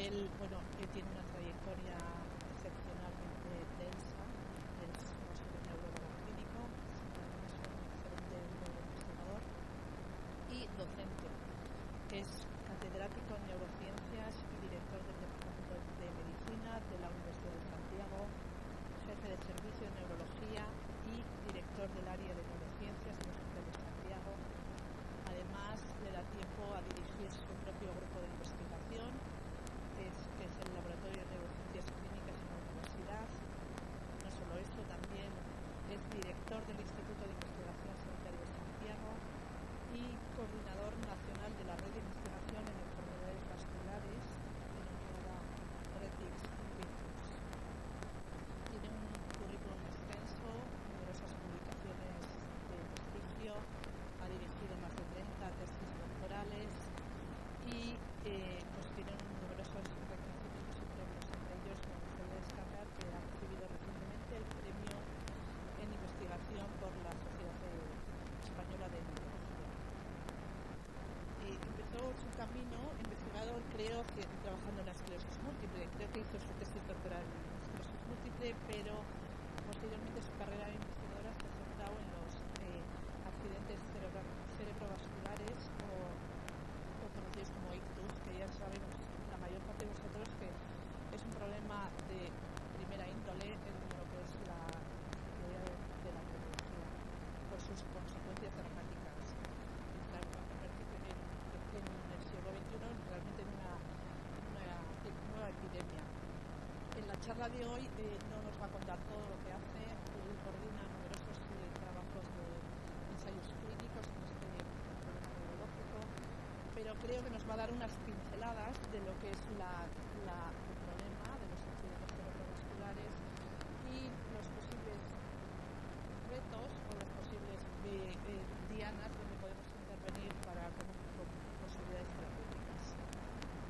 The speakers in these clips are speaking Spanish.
Él, bueno, tiene una trayectoria excepcionalmente densa, es máster en neurólogo clínico, además un excelente investigador y docente. Es catedrático en neurociencias y director del Departamento de Medicina de la Universidad de Santiago, jefe de servicio de neurología y director del área de neurociencias del Hospital de Santiago. Además, le da tiempo a dirigir su propio grupo de investigación, que es el Laboratorio de Neurociencias Clínicas en la Universidad. No solo eso, también es director del Instituto de Investigación Sanitaria de Santiago y coordinador nacional de la Red de Investigación en Enfermedades Vasculares, denominada RETIX Invictus. Tiene un currículum extenso, numerosas publicaciones de prestigio, ha dirigido más de 30 tesis doctorales y pues tiene numerosos reconocimientos y premios. Entre ellos me gustaría destacar que ha recibido recientemente el premio en investigación por la Sociedad Española de Neurología. Empezó su camino investigador, creo, que trabajando en la esclerosis múltiple. Creo que hizo su tesis doctoral en esclerosis múltiple, pero posteriormente su carrera investigadora se ha centrado en los accidentes cerebrovasculares o conocidos como ictus, que ya sabemos la mayor parte de vosotros que es un problema de primera índole en lo que es la teoría de la neurología, por sus consecuencias dramáticas. La convertirse en el siglo XXI realmente en una nueva epidemia. En la charla de hoy no nos va a contar todo lo que hace, coordina numerosos trabajos de ensayos clínicos en este problema neurológico, pero creo que nos va a dar unas pinceladas de lo que es el problema de los accidentes cerebrovasculares y los posibles retos o las posibles dianas donde podemos intervenir con posibilidades terapéuticas.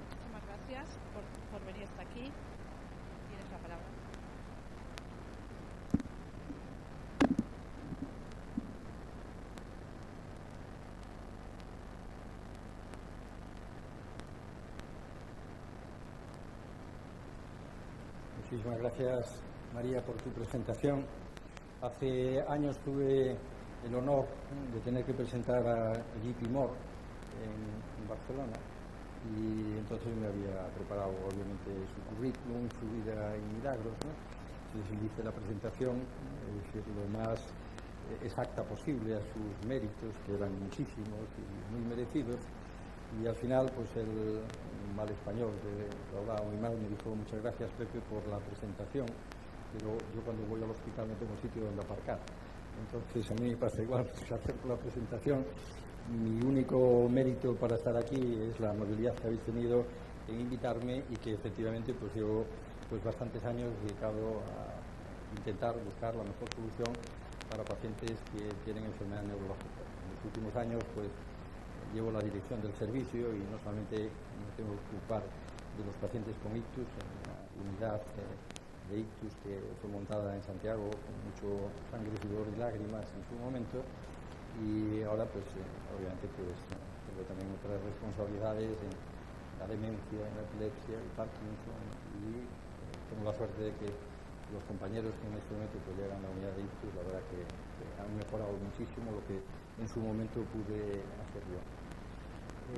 Muchísimas gracias por venir hasta aquí. Tienes la palabra. Muchísimas gracias, María, por tu presentación. Hace años tuve el honor de tener que presentar a J.P. Moore en Barcelona y entonces me había preparado, obviamente, su currículum, su vida en milagros, ¿no? Entonces hice la presentación, lo más exacta posible a sus méritos, que eran muchísimos y muy merecidos. Y al final, pues el mal español, que lo hablaba muy mal, me dijo: muchas gracias, Pepe, por la presentación, pero yo cuando voy al hospital no tengo sitio donde aparcar. Entonces a mí me pasa igual, pues, hacer la presentación. Mi único mérito para estar aquí es la amabilidad que habéis tenido en invitarme y que efectivamente pues llevo pues bastantes años dedicado a intentar buscar la mejor solución para pacientes que tienen enfermedad neurológica. En los últimos años pues llevo la dirección del servicio y no solamente me tengo que ocupar de los pacientes con ictus, en una unidad de ictus que fue montada en Santiago con mucho sangre, sudor y lágrimas en su momento, y ahora pues obviamente pues tengo también otras responsabilidades en la demencia, en la epilepsia, el Parkinson, y tengo la suerte de que los compañeros que en este momento pues llegan a la unidad de ictus, la verdad que han mejorado muchísimo lo que en su momento pude hacer yo.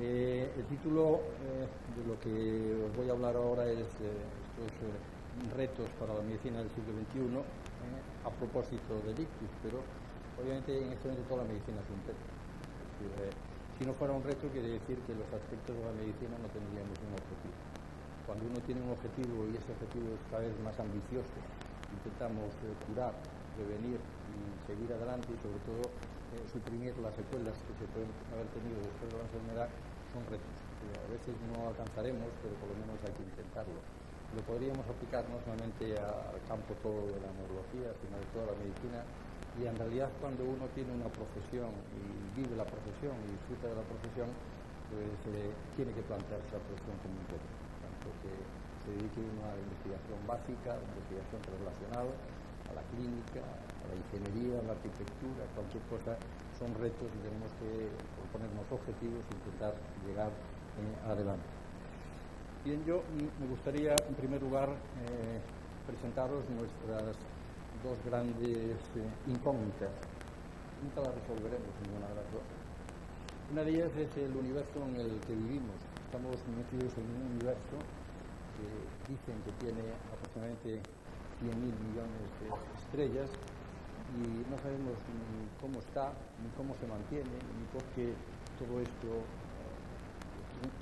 El título de lo que os voy a hablar ahora es estos retos para la medicina del siglo XXI, a propósito del ictus, pero obviamente en este momento toda la medicina es un reto. Es decir, si no fuera un reto, quiere decir que los aspectos de la medicina no tendríamos un objetivo. Cuando uno tiene un objetivo y ese objetivo es cada vez más ambicioso, intentamos curar, prevenir y seguir adelante y sobre todo suprimir las secuelas que se pueden haber tenido después de la enfermedad, son retos que a veces no alcanzaremos, pero por lo menos hay que intentarlo. Lo podríamos aplicar no solamente al campo todo de la neurología, sino de toda la medicina, y en realidad cuando uno tiene una profesión y vive la profesión y disfruta de la profesión, pues tiene que plantearse la profesión como un reto, tanto que se dedique uno a la investigación básica, a la investigación relacionada, a la clínica, a la ingeniería, a la arquitectura, cualquier cosa, son retos y tenemos que proponernos objetivos e intentar llegar adelante. Bien, yo me gustaría, en primer lugar, presentaros nuestras dos grandes incógnitas. Nunca las resolveremos, ninguna de las dos. Una de ellas es el universo en el que vivimos. Estamos metidos en un universo que dicen que tiene aproximadamente 100.000 millones de estrellas y no sabemos ni cómo está, ni cómo se mantiene, ni por qué todo esto,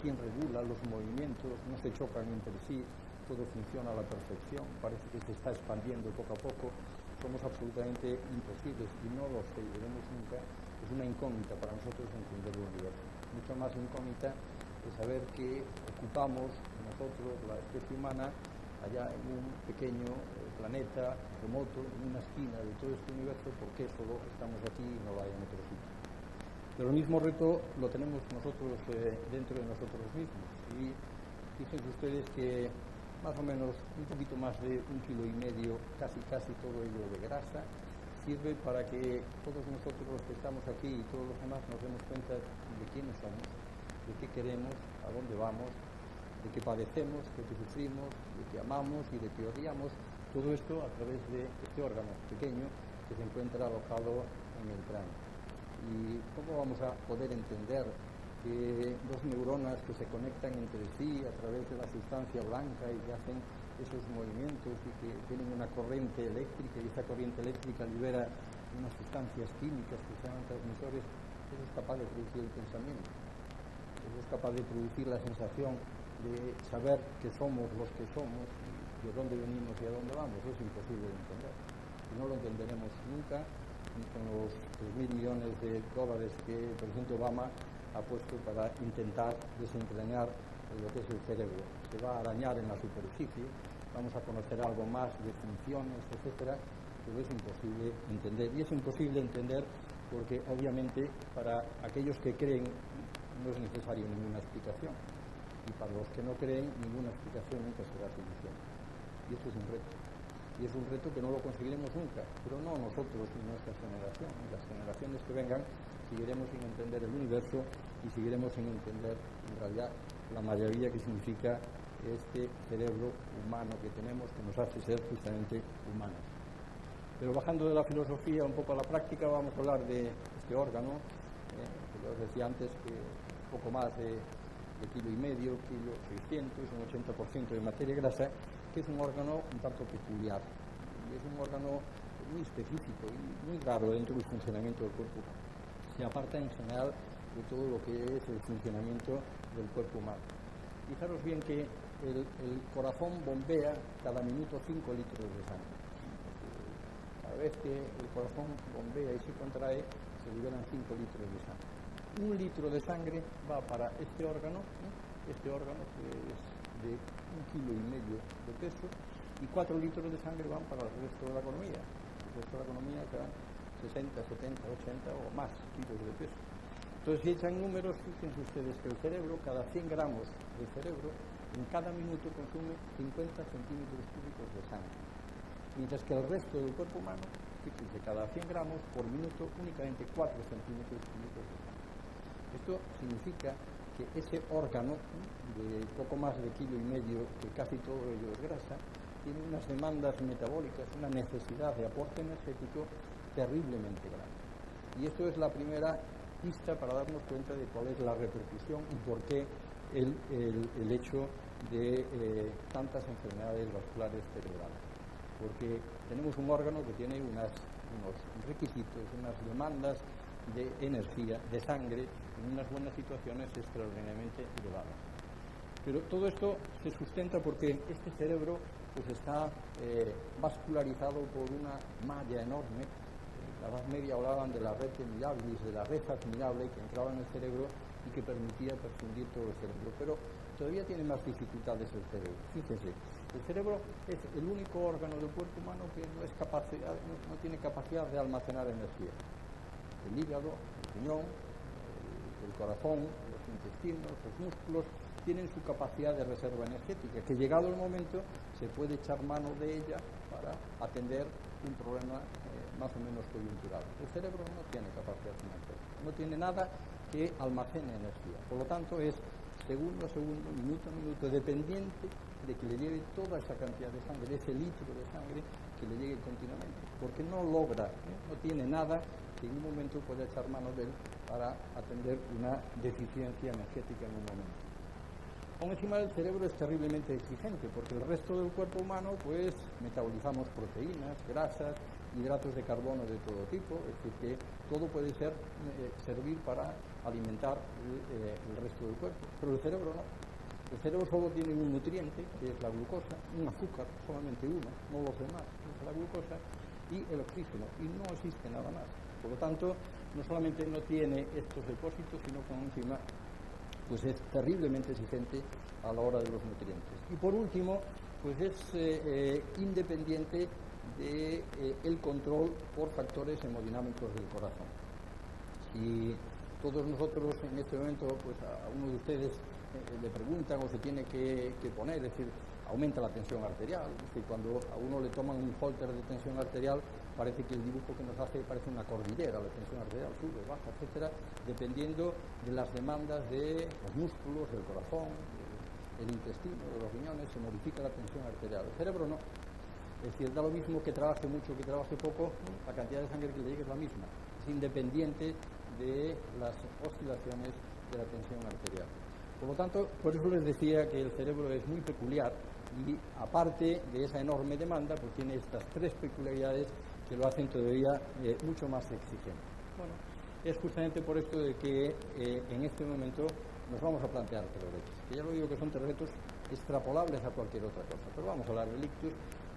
quién regula los movimientos, no se chocan entre sí, todo funciona a la perfección, parece que se está expandiendo poco a poco. Somos absolutamente imposibles y no lo seguiremos nunca. Es una incógnita para nosotros entender el universo. Mucho más incógnita es saber que ocupamos nosotros, la especie humana, allá en un pequeño planeta remoto, en una esquina de todo este universo, porque solo estamos aquí y no hay en otro sitio. Pero el mismo reto lo tenemos nosotros dentro de nosotros mismos. Y fíjense ustedes que más o menos un poquito más de 1,5 kilos, casi todo ello de grasa, sirve para que todos nosotros los que estamos aquí y todos los demás nos demos cuenta de quiénes somos, de qué queremos, a dónde vamos, de qué padecemos, de qué sufrimos, de qué amamos y de qué odiamos. Todo esto a través de este órgano pequeño que se encuentra alojado en el cráneo. ¿Y cómo vamos a poder entender que dos neuronas que se conectan entre sí a través de la sustancia blanca y que hacen esos movimientos y que tienen una corriente eléctrica y esa corriente eléctrica libera unas sustancias químicas que se llaman transmisores? Eso es capaz de producir el pensamiento, eso es capaz de producir la sensación de saber que somos los que somos y de dónde venimos y a dónde vamos. Es imposible de entender y no lo entenderemos nunca ni con los 3.000 millones de dólares que el presidente Obama ha puesto para intentar desentrañar lo que es el cerebro. Se va a arañar en la superficie, vamos a conocer algo más de funciones, etcétera, pero es imposible entender. Y es imposible entender porque obviamente para aquellos que creen no es necesaria ninguna explicación y para los que no creen ninguna explicación nunca será suficiente. Y eso es un reto. Y es un reto que no lo conseguiremos nunca, pero no nosotros ni nuestra generación. Las generaciones que vengan seguiremos sin entender el universo y seguiremos sin entender en realidad la maravilla que significa este cerebro humano que tenemos, que nos hace ser justamente humanos. Pero bajando de la filosofía un poco a la práctica, vamos a hablar de este órgano, que os decía antes que poco más de 1,5 kilos, 1,6 kilos, un 80% de materia grasa, que es un órgano un tanto peculiar. Y es un órgano muy específico y muy raro dentro del funcionamiento del cuerpo. Se aparta en general de todo lo que es el funcionamiento del cuerpo humano. Fijaros bien que el corazón bombea cada minuto 5 litros de sangre. Cada vez que el corazón bombea y se contrae, se liberan 5 litros de sangre. 1 litro de sangre va para este órgano que es de 1,5 kilos de peso, y 4 litros de sangre van para el resto de la economía. El resto de la economía quedan 60, 70, 80 o más kilos de peso. Entonces, si echan números, fíjense ustedes que el cerebro, cada 100 gramos de cerebro, en cada minuto consume 50 centímetros cúbicos de sangre. Mientras que el resto del cuerpo humano, fíjense, cada 100 gramos por minuto únicamente 4 centímetros cúbicos de sangre. Esto significa que ese órgano de poco más de 1,5 kilos, que casi todo ello es grasa, tiene unas demandas metabólicas, una necesidad de aporte energético terriblemente grande. Y esto es la primera pista para darnos cuenta de cuál es la repercusión y por qué el hecho de tantas enfermedades vasculares cerebrales. Porque tenemos un órgano que tiene unos requisitos, unas demandas de energía, de sangre, en unas buenas situaciones extraordinariamente elevadas. Pero todo esto se sustenta porque este cerebro pues está vascularizado por una malla enorme. En la Edad Media hablaban de la rete mirabilis, de la red admirable que entraba en el cerebro y que permitía perfundir todo el cerebro. Pero todavía tiene más dificultades el cerebro. Fíjense, el cerebro es el único órgano del cuerpo humano que no tiene capacidad de almacenar energía. El hígado, el riñón, el corazón, los intestinos, los músculos, tienen su capacidad de reserva energética, que llegado el momento se puede echar mano de ella para atender un problema más o menos coyuntural. El cerebro no tiene capacidad financiera, no tiene nada que almacene energía, por lo tanto es segundo a segundo, minuto a minuto, dependiente de que le llegue toda esa cantidad de sangre, ese litro de sangre que le llegue continuamente, porque no logra, no tiene nada que en un momento pueda echar mano de él para atender una deficiencia energética en un momento. Aún encima el cerebro es terriblemente exigente, porque el resto del cuerpo humano pues metabolizamos proteínas, grasas, hidratos de carbono de todo tipo, es decir, que todo puede servir para alimentar el resto del cuerpo, pero el cerebro no. El cerebro solo tiene un nutriente, que es la glucosa, un azúcar, solamente uno, no los demás, es la glucosa, y el oxígeno, y no existe nada más. Por lo tanto, no solamente no tiene estos depósitos, sino que encima pues es terriblemente exigente a la hora de los nutrientes. Y por último, pues es independiente del control por factores hemodinámicos del corazón. Si todos nosotros en este momento, pues a uno de ustedes le preguntan o se tiene que poner, es decir, aumenta la tensión arterial, es decir, cuando a uno le toman un holter de tensión arterial, parece que el dibujo que nos hace parece una cordillera, la tensión arterial sube, baja, etcétera, dependiendo de las demandas de los músculos, del corazón, del intestino, de los riñones, se modifica la tensión arterial. El cerebro no. Es decir, da lo mismo que trabaje mucho que trabaje poco, la cantidad de sangre que le llegue es la misma. Es independiente de las oscilaciones de la tensión arterial. Por lo tanto, por eso les decía que el cerebro es muy peculiar y aparte de esa enorme demanda, pues tiene estas tres peculiaridades que lo hacen todavía mucho más exigente. Bueno, es justamente por esto de que en este momento nos vamos a plantear tres retos, que ya lo digo que son tres retos extrapolables a cualquier otra cosa, pero vamos a hablar del ictus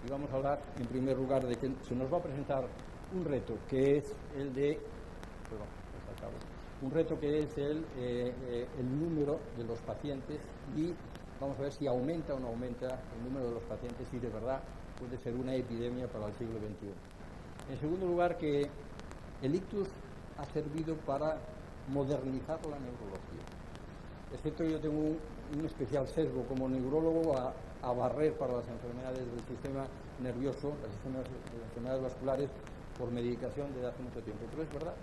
y vamos a hablar en primer lugar de que se nos va a presentar un reto que es el de, un reto que es el número de los pacientes y vamos a ver si aumenta o no aumenta el número de los pacientes y de verdad puede ser una epidemia para el siglo XXI. En segundo lugar, que el ictus ha servido para modernizar la neurología. Es cierto que yo tengo un especial sesgo como neurólogo a barrer para las enfermedades del sistema nervioso, las enfermedades vasculares, por medicación desde hace mucho tiempo. Pero es verdad,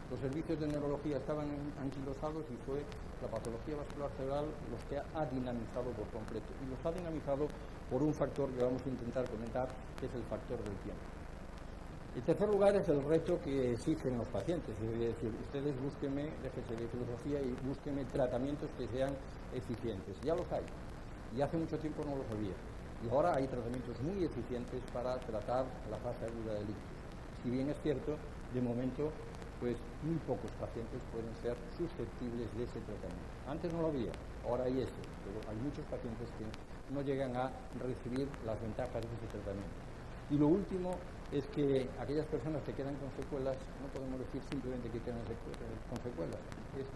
los servicios de neurología estaban anquilosados y fue la patología vascular cerebral los que ha dinamizado por completo. Y los ha dinamizado por un factor que vamos a intentar comentar, que es el factor del tiempo. En tercer lugar es el reto que exigen los pacientes, es decir, ustedes búsquenme, déjense de filosofía y búsquenme tratamientos que sean eficientes. Ya los hay, y hace mucho tiempo no los había. Y ahora hay tratamientos muy eficientes para tratar la fase aguda del ictus. Si bien es cierto, de momento, pues muy pocos pacientes pueden ser susceptibles de ese tratamiento. Antes no lo había, ahora hay eso, pero hay muchos pacientes que no llegan a recibir las ventajas de ese tratamiento. Y lo último es que aquellas personas que quedan con secuelas, no podemos decir simplemente que quedan con secuelas,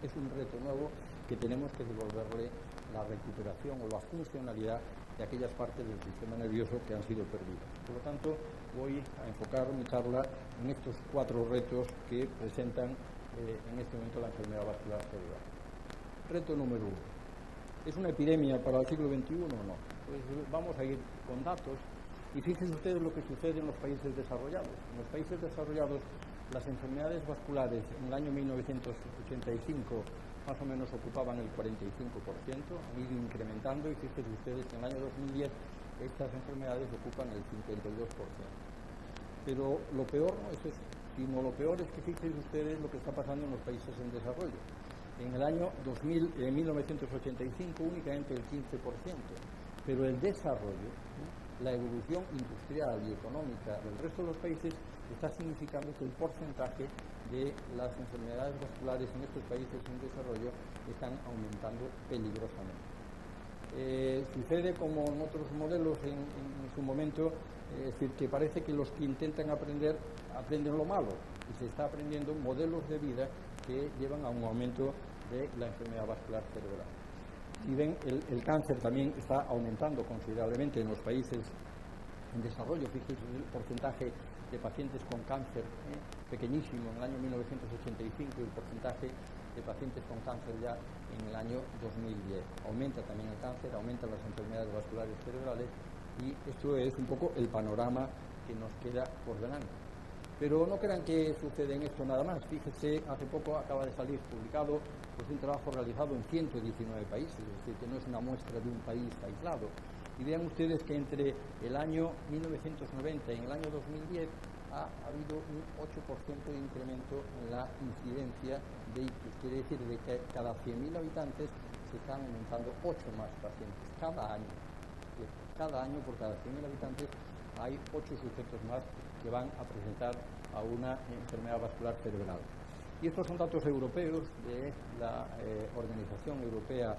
es un reto nuevo que tenemos que devolverle la recuperación o la funcionalidad de aquellas partes del sistema nervioso que han sido perdidas. Por lo tanto, voy a enfocar mi charla en estos cuatro retos que presentan en este momento la enfermedad vascular cerebral. Reto número 1. ¿Es una epidemia para el siglo XXI o no? Pues vamos a ir con datos. Y fíjense ustedes lo que sucede en los países desarrollados. En los países desarrollados, las enfermedades vasculares en el año 1985 más o menos ocupaban el 45%, han ido incrementando y fíjense ustedes que en el año 2010 estas enfermedades ocupan el 52%. Pero lo peor no es eso, sino lo peor es que fíjense ustedes lo que está pasando en los países en desarrollo. En el año 1985 únicamente el 15%, pero el desarrollo, la evolución industrial y económica del resto de los países está significando que el porcentaje de las enfermedades vasculares en estos países en desarrollo están aumentando peligrosamente. Sucede como en otros modelos en su momento, es decir, que parece que los que intentan aprenden lo malo y se está aprendiendo modelos de vida que llevan a un aumento de la enfermedad vascular cerebral. Si ven, el cáncer también está aumentando considerablemente en los países en desarrollo. Fíjense el porcentaje de pacientes con cáncer pequeñísimo en el año 1985 y el porcentaje de pacientes con cáncer ya en el año 2010. Aumenta también el cáncer, aumentan las enfermedades vasculares cerebrales y esto es un poco el panorama que nos queda por delante. Pero no crean que sucede en esto nada más. Fíjese, hace poco acaba de salir publicado pues, un trabajo realizado en 119 países, es decir, que no es una muestra de un país aislado. Y vean ustedes que entre el año 1990 y el año 2010 ha habido un 8% de incremento en la incidencia de ictus. Quiere decir de que cada 100.000 habitantes se están aumentando 8 más pacientes cada año. Cada año por cada 100.000 habitantes hay 8 sujetos más que van a presentar a una enfermedad vascular cerebral. Y estos son datos europeos de la Organización Europea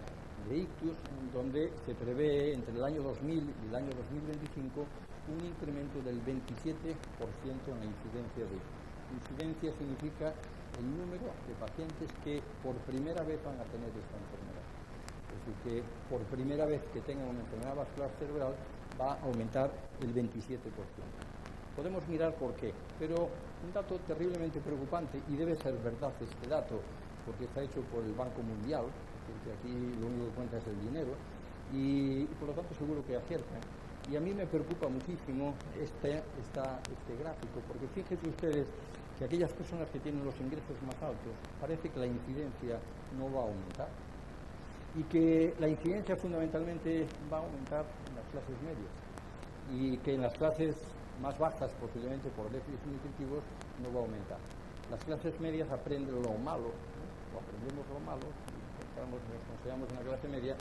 de Ictus, donde se prevé entre el año 2000 y el año 2025 un incremento del 27% en la incidencia de ictus. Incidencia significa el número de pacientes que por primera vez van a tener esta enfermedad. Es decir, que por primera vez que tengan una enfermedad vascular cerebral va a aumentar el 27%. Podemos mirar por qué, pero un dato terriblemente preocupante, y debe ser verdad este dato, porque está hecho por el Banco Mundial, que aquí lo único que cuenta es el dinero, y por lo tanto seguro que aciertan. Y a mí me preocupa muchísimo este gráfico, porque fíjense ustedes que aquellas personas que tienen los ingresos más altos, parece que la incidencia no va a aumentar, y que la incidencia fundamentalmente va a aumentar en las clases medias, y que en las clases más bajas, posiblemente por déficits nutritivos, no va a aumentar. Las clases medias aprenden lo malo, ¿no? O aprendemos lo malo, nos consideramos una clase media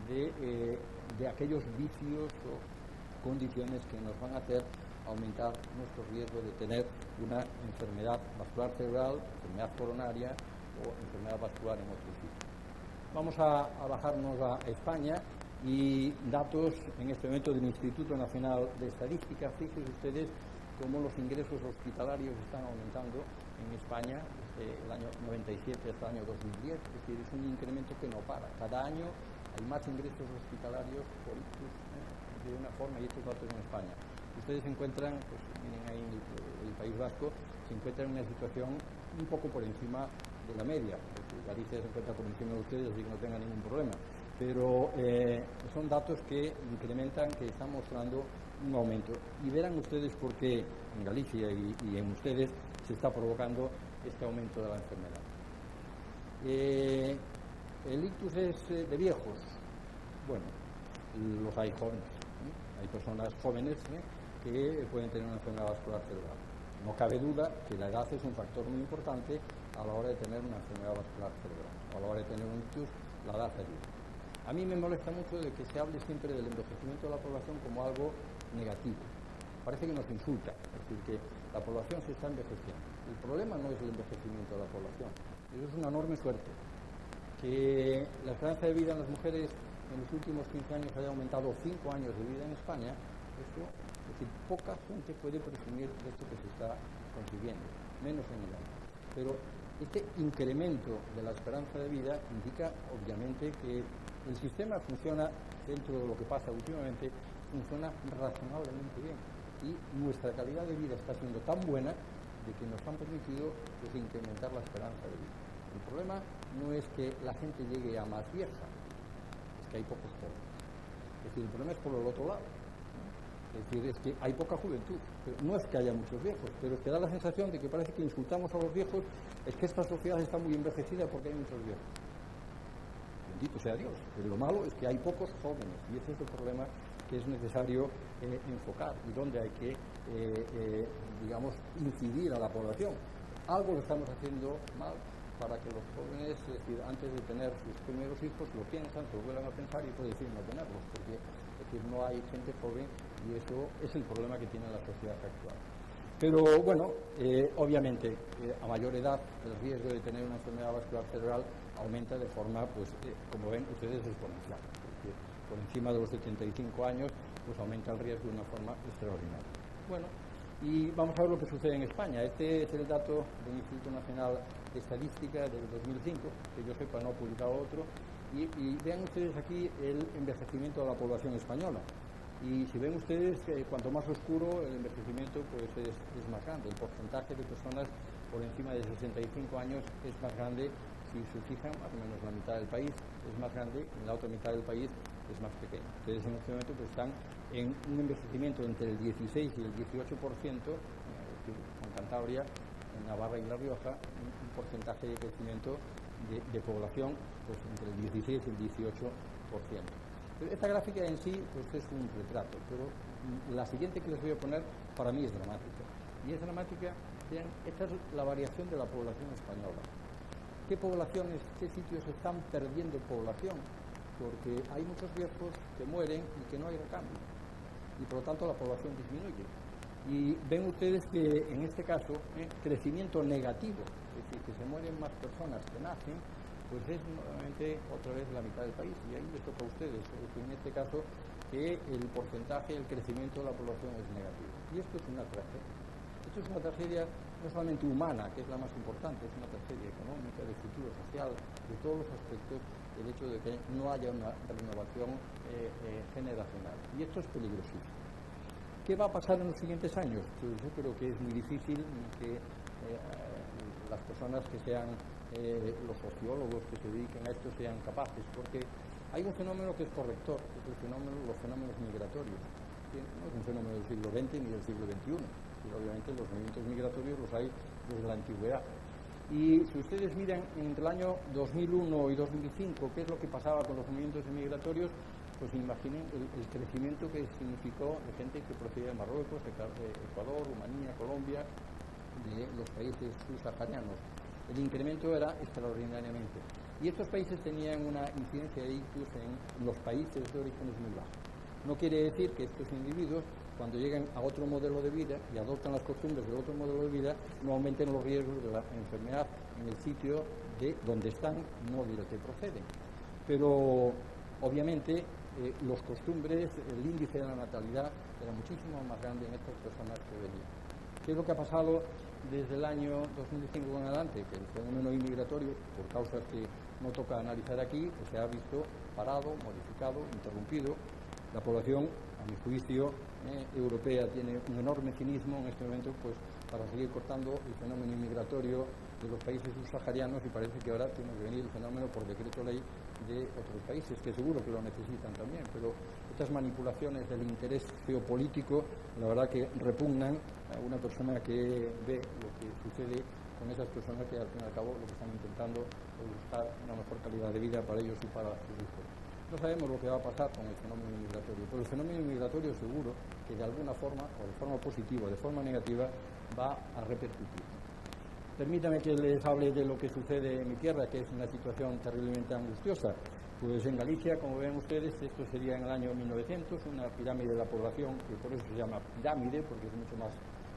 de aquellos vicios o condiciones que nos van a hacer aumentar nuestro riesgo de tener una enfermedad vascular cerebral, enfermedad coronaria o enfermedad vascular en otros sitios. Vamos a bajarnos a España y datos en este momento del Instituto Nacional de Estadística. Fíjense ustedes cómo los ingresos hospitalarios están aumentando en España desde el año 97 hasta el año 2010, es decir, es un incremento que no para. Cada año hay más ingresos hospitalarios por ictus de una forma, y estos datos en España. Ustedes se encuentran, pues miren ahí en el País Vasco, se encuentran en una situación un poco por encima de la media. Galicia se encuentra por encima de ustedes, así que no tengan ningún problema. Pero son datos que incrementan, que están mostrando un aumento. Y verán ustedes por qué en Galicia y en ustedes se está provocando este aumento de la enfermedad. El ictus es de viejos. Bueno, los hay jóvenes. Hay personas jóvenes que pueden tener una enfermedad vascular cerebral. No cabe duda que la edad es un factor muy importante a la hora de tener una enfermedad vascular cerebral. A la hora de tener un ictus, la edad ayuda. A mí me molesta mucho de que se hable siempre del envejecimiento de la población como algo negativo. Parece que nos insulta, es decir, que la población se está envejeciendo. El problema no es el envejecimiento de la población, eso es una enorme suerte. Que la esperanza de vida en las mujeres en los últimos 15 años haya aumentado 5 años de vida en España, eso, es decir, poca gente puede presumir de esto que se está consiguiendo, menos en el año. Pero este incremento de la esperanza de vida indica, obviamente, que el sistema funciona, dentro de lo que pasa últimamente, funciona razonablemente bien. Y nuestra calidad de vida está siendo tan buena de que nos han permitido pues, incrementar la esperanza de vida. El problema no es que la gente llegue a más vieja, es que hay pocos jóvenes. Es decir, el problema es por el otro lado. Es decir, es que hay poca juventud. Pero no es que haya muchos viejos, pero es que da la sensación de que parece que insultamos a los viejos, es que esta sociedad está muy envejecida porque hay muchos viejos. Bendito sea Dios, pero lo malo es que hay pocos jóvenes y ese es el problema que es necesario enfocar y donde hay que, digamos, incidir a la población. Algo lo estamos haciendo mal para que los jóvenes, es decir, antes de tener sus primeros hijos, lo piensan, se lo vuelvan a pensar y pueden decir no tenerlos, porque es decir, no hay gente joven y eso es el problema que tiene la sociedad actual. Pero bueno, obviamente, a mayor edad el riesgo de tener una enfermedad vascular cerebral aumenta de forma, pues, como ven ustedes, exponencial. Porque por encima de los 75 años, pues aumenta el riesgo de una forma extraordinaria. Bueno, y vamos a ver lo que sucede en España. Este es el dato del Instituto Nacional de Estadística del 2005, que yo sepa no ha publicado otro, y vean ustedes aquí el envejecimiento de la población española. Y si ven ustedes, cuanto más oscuro el envejecimiento, pues es más grande. El porcentaje de personas por encima de 65 años es más grande. Si se fijan, más o menos la mitad del país es más grande, en la otra mitad del país es más pequeño. Ustedes en este momento pues, están en un envejecimiento entre el 16 y el 18%, decir, con Cantabria, en Navarra y La Rioja, un porcentaje de crecimiento de población pues, entre el 16 y el 18%. Pero esta gráfica en sí pues, es un retrato, pero la siguiente que les voy a poner para mí es dramática. Y es dramática, vean, esta es la variación de la población española. ¿Qué poblaciones, qué sitios están perdiendo población? Porque hay muchos viejos que mueren y que no hay recambio. Y por lo tanto la población disminuye. Y ven ustedes que en este caso, crecimiento negativo, es decir, que se mueren más personas que nacen, pues es nuevamente otra vez la mitad del país. Y ahí les toca a ustedes, en este caso, que el porcentaje, el crecimiento de la población es negativo. Y esto es una tragedia. Esto es una tragedia no solamente humana, que es la más importante, es una tragedia económica, de futuro social, de todos los aspectos, el hecho de que no haya una renovación generacional. Y esto es peligrosísimo. ¿Qué va a pasar en los siguientes años? Pues yo creo que es muy difícil que las personas que sean los sociólogos que se dediquen a esto sean capaces, porque hay un fenómeno que es corrector, que es los fenómenos migratorios, que no es un fenómeno del siglo XX ni del siglo XXI, y obviamente los movimientos migratorios los hay desde la antigüedad. Y si ustedes miran entre el año 2001 y 2005, qué es lo que pasaba con los movimientos migratorios, pues imaginen el crecimiento que significó de gente que procedía de Marruecos, de Ecuador, Rumanía, Colombia, de los países subsaharianos. El incremento era extraordinariamente. Y estos países tenían una incidencia de ictus en los países de orígenes muy baja. No quiere decir que estos individuos, cuando lleguen a otro modelo de vida y adoptan las costumbres de otro modelo de vida, no aumenten los riesgos de la enfermedad en el sitio de donde están, no del que proceden. Pero, obviamente, los costumbres, el índice de la natalidad era muchísimo más grande en estas personas que venían. ¿Qué es lo que ha pasado desde el año 2005 en adelante? Que el fenómeno inmigratorio, por causas que no toca analizar aquí, pues se ha visto parado, modificado, interrumpido. La población, a mi juicio, europea tiene un enorme cinismo en este momento pues, para seguir cortando el fenómeno inmigratorio de los países subsaharianos y parece que ahora tiene que venir el fenómeno por decreto ley de otros países, que seguro que lo necesitan también, pero estas manipulaciones del interés geopolítico, la verdad que repugnan a una persona que ve lo que sucede con esas personas que al fin y al cabo lo que están intentando es buscar una mejor calidad de vida para ellos y para sus hijos. No sabemos lo que va a pasar con el fenómeno migratorio, pero el fenómeno migratorio seguro que de alguna forma, o de forma positiva o de forma negativa, va a repercutir. Permítame que les hable de lo que sucede en mi tierra, que es una situación terriblemente angustiosa. Pues en Galicia, como ven ustedes, esto sería en el año 1900, una pirámide de la población, que por eso se llama pirámide, porque es mucho más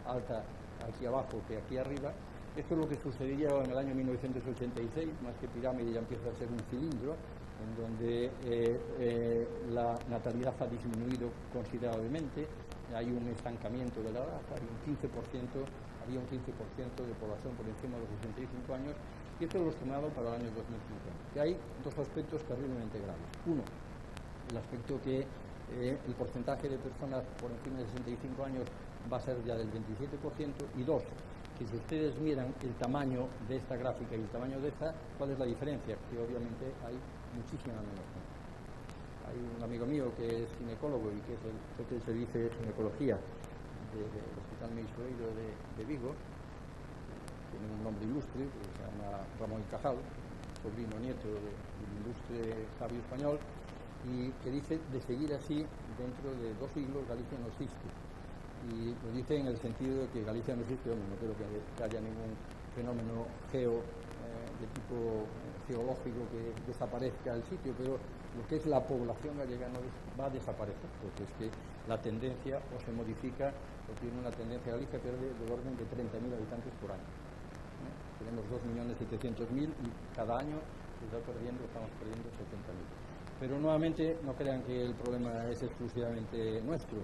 alta aquí abajo que aquí arriba. Esto es lo que sucedía en el año 1986, más que pirámide ya empieza a ser un cilindro, en donde la natalidad ha disminuido considerablemente, hay un estancamiento de la edad, había un 15% de población por encima de los 65 años, y esto es lo estimado para el año 2050. Que hay dos aspectos terriblemente graves. Uno, el aspecto que el porcentaje de personas por encima de 65 años va a ser ya del 27%, y dos, que si ustedes miran el tamaño de esta gráfica y el tamaño de esta, ¿cuál es la diferencia? Que obviamente hay muchísima menos gente. Hay un amigo mío que es ginecólogo y que es el jefe del servicio de ginecología del Hospital Meixoeiro de Vigo, tiene un nombre ilustre, que se llama Ramón y Cajal, sobrino nieto del ilustre sabio español, y que dice de seguir así, dentro de 2 siglos Galicia no existe. Y lo dice en el sentido de que Galicia no existe, no creo que haya ningún fenómeno de tipo geológico que desaparezca el sitio, pero lo que es la población gallega no va a desaparecer, porque es que la tendencia o se modifica o tiene una tendencia. Galicia pierde del orden de 30.000 habitantes por año. Tenemos 2.700.000 y cada año estamos perdiendo 70.000. Pero nuevamente no crean que el problema es exclusivamente nuestro.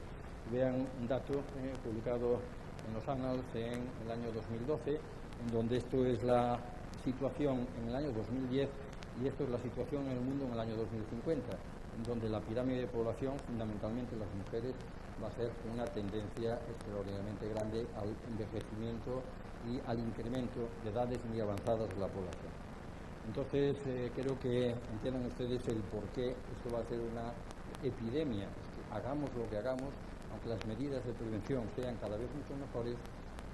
Vean un dato publicado en los Annals en el año 2012, en donde esto es la situación en el año 2010 y esto es la situación en el mundo en el año 2050, en donde la pirámide de población, fundamentalmente las mujeres, va a ser una tendencia extraordinariamente grande al envejecimiento y al incremento de edades muy avanzadas de la población. Entonces, creo que entiendan ustedes el por qué esto va a ser una epidemia. Hagamos lo que hagamos, aunque las medidas de prevención sean cada vez mucho mejores,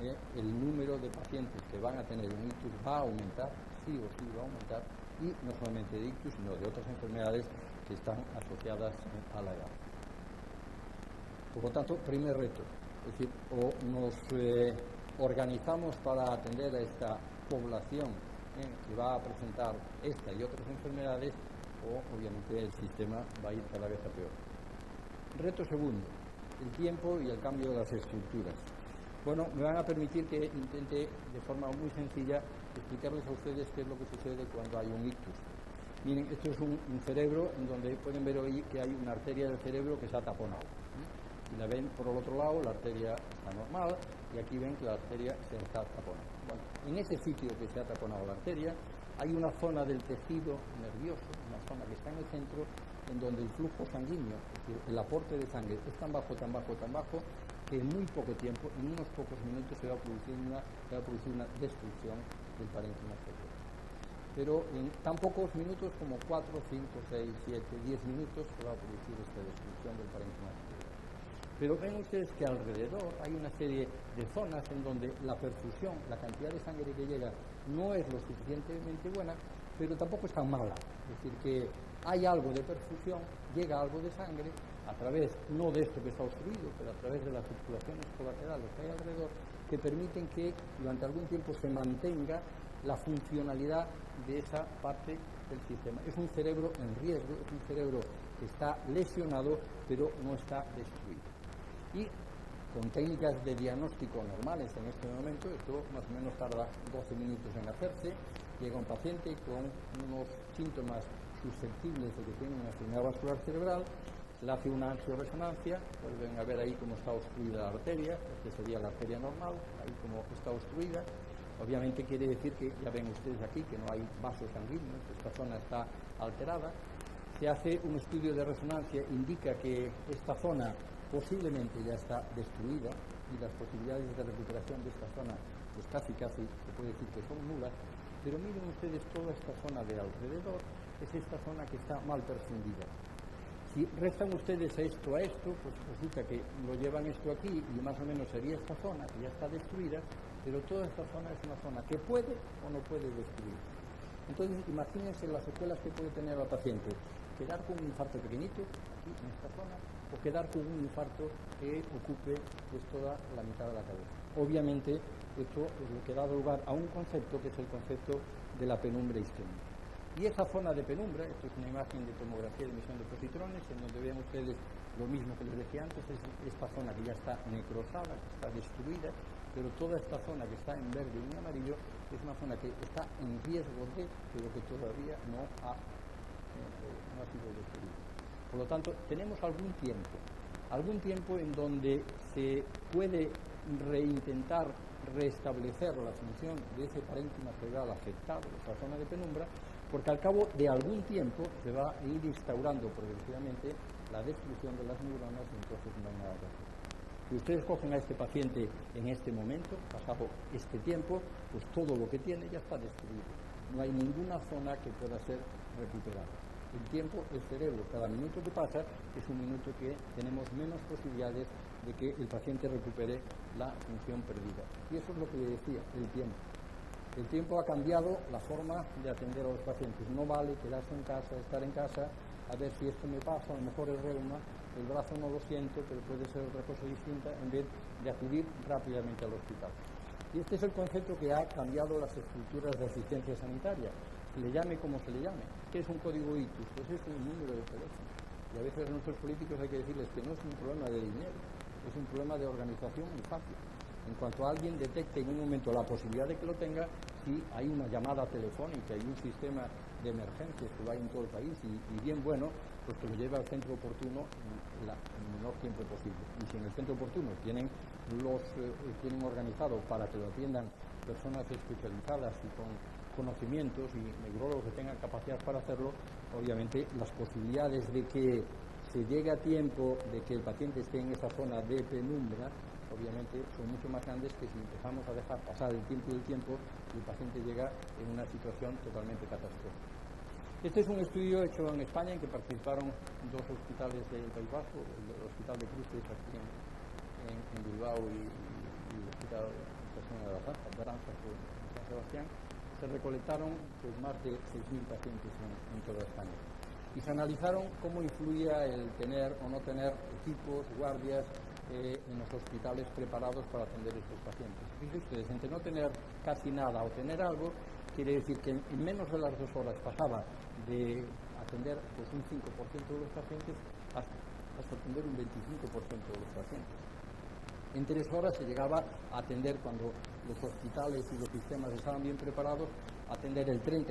el número de pacientes que van a tener un ictus va a aumentar, sí o sí va a aumentar, y no solamente de ictus, sino de otras enfermedades que están asociadas a la edad. Por lo tanto, primer reto, es decir, o nos organizamos para atender a esta población que va a presentar esta y otras enfermedades, o obviamente el sistema va a ir cada vez a peor. Reto segundo, el tiempo y el cambio de las estructuras. Bueno, me van a permitir que intente de forma muy sencilla explicarles a ustedes qué es lo que sucede cuando hay un ictus. Miren, esto es un cerebro en donde pueden ver hoy que hay una arteria del cerebro que se ha taponado. Y la ven por el otro lado, la arteria está normal, y aquí ven que la arteria se está taponando. Bueno, en ese sitio que se ha taponado la arteria, hay una zona del tejido nervioso, una zona que está en el centro, en donde el flujo sanguíneo, es decir, el aporte de sangre es tan bajo, que en muy poco tiempo, en unos pocos minutos, se va a producir una destrucción del parénquima cerebral. Pero en tan pocos minutos como 4, 5, 6, 7, 10 minutos se va a producir esta destrucción del parénquima cerebral. Pero ven ustedes que alrededor hay una serie de zonas en donde la perfusión, la cantidad de sangre que llega, no es lo suficientemente buena, pero tampoco es tan mala. Es decir, que hay algo de perfusión, llega algo de sangre, a través, no de esto que está obstruido, pero a través de las circulaciones colaterales que hay alrededor, que permiten que durante algún tiempo se mantenga la funcionalidad de esa parte del sistema. Es un cerebro en riesgo, es un cerebro que está lesionado, pero no está destruido. Y con técnicas de diagnóstico normales en este momento, esto más o menos tarda 12 minutos en hacerse, llega un paciente con unos síntomas susceptibles de que tiene una enfermedad vascular cerebral, se le hace una angioresonancia, vuelven a ver ahí cómo está obstruida la arteria, esta sería la arteria normal, ahí cómo está obstruida. Obviamente quiere decir que, ya ven ustedes aquí, que no hay vasos sanguíneos, esta zona está alterada. Se hace un estudio de resonancia, indica que esta zona posiblemente ya está destruida y las posibilidades de recuperación de esta zona, pues casi se puede decir que son nulas. Pero miren ustedes toda esta zona de alrededor, es esta zona que está mal perfundida. Si restan ustedes esto a esto, pues resulta que lo llevan esto aquí y más o menos sería esta zona que ya está destruida, pero toda esta zona es una zona que puede o no puede destruir. Entonces, imagínense las secuelas que puede tener el paciente. Quedar con un infarto pequeñito, aquí en esta zona, o quedar con un infarto que ocupe pues, toda la mitad de la cabeza. Obviamente, esto es lo que da lugar a un concepto que es el concepto de la penumbra isquémica. Y esa zona de penumbra, esto es una imagen de tomografía de emisión de positrones, en donde ven ustedes lo mismo que les decía antes, es esta zona que ya está necrosada, que está destruida, pero toda esta zona que está en verde y en amarillo es una zona que está en riesgo de, pero que todavía no ha sido destruida. Por lo tanto, tenemos algún tiempo en donde se puede reintentar restablecer la función de ese parénquima cerebral afectado, esa zona de penumbra, porque al cabo de algún tiempo se va a ir instaurando progresivamente la destrucción de las neuronas y entonces no hay nada que hacer. Si ustedes cogen a este paciente en este momento, pasado este tiempo, pues todo lo que tiene ya está destruido. No hay ninguna zona que pueda ser recuperada. El tiempo, el cerebro, cada minuto que pasa es un minuto que tenemos menos posibilidades de que el paciente recupere la función perdida. Y eso es lo que le decía, el tiempo. El tiempo ha cambiado la forma de atender a los pacientes. No vale quedarse en casa, estar en casa, a ver si esto me pasa, a lo mejor el reuma, el brazo no lo siento, pero puede ser otra cosa distinta, en vez de acudir rápidamente al hospital. Y este es el concepto que ha cambiado las estructuras de asistencia sanitaria. Se le llame como se le llame. ¿Qué es un código ictus? Pues es un número de teléfono. Y a veces a nuestros políticos hay que decirles que no es un problema de dinero, es un problema de organización muy fácil. En cuanto alguien detecte en un momento la posibilidad de que lo tenga, si hay una llamada telefónica y un sistema de emergencias que va en todo el país y bien bueno, pues que lo lleve al centro oportuno en el menor tiempo posible. Y si en el centro oportuno tienen organizado para que lo atiendan personas especializadas y con conocimientos y neurólogos que tengan capacidad para hacerlo, obviamente las posibilidades de que se llegue a tiempo de que el paciente esté en esa zona de penumbra, obviamente son mucho más grandes que si empezamos a dejar pasar el tiempo y el paciente llega en una situación totalmente catastrófica. Este es un estudio hecho en España en que participaron dos hospitales del País Vasco, el Hospital de Cruces aquí en Bilbao y el Hospital zona de Aranzas o San Sebastián, se recolectaron pues, más de 6.000 pacientes en toda España. Y se analizaron cómo influía el tener o no tener equipos, guardias en los hospitales preparados para atender a estos pacientes. Fíjense ustedes, entre no tener casi nada o tener algo, quiere decir que en menos de las 2 horas pasaba de atender pues, un 5% de los pacientes hasta atender un 25% de los pacientes. En 3 horas se llegaba a atender, cuando los hospitales y los sistemas estaban bien preparados, a atender el 35%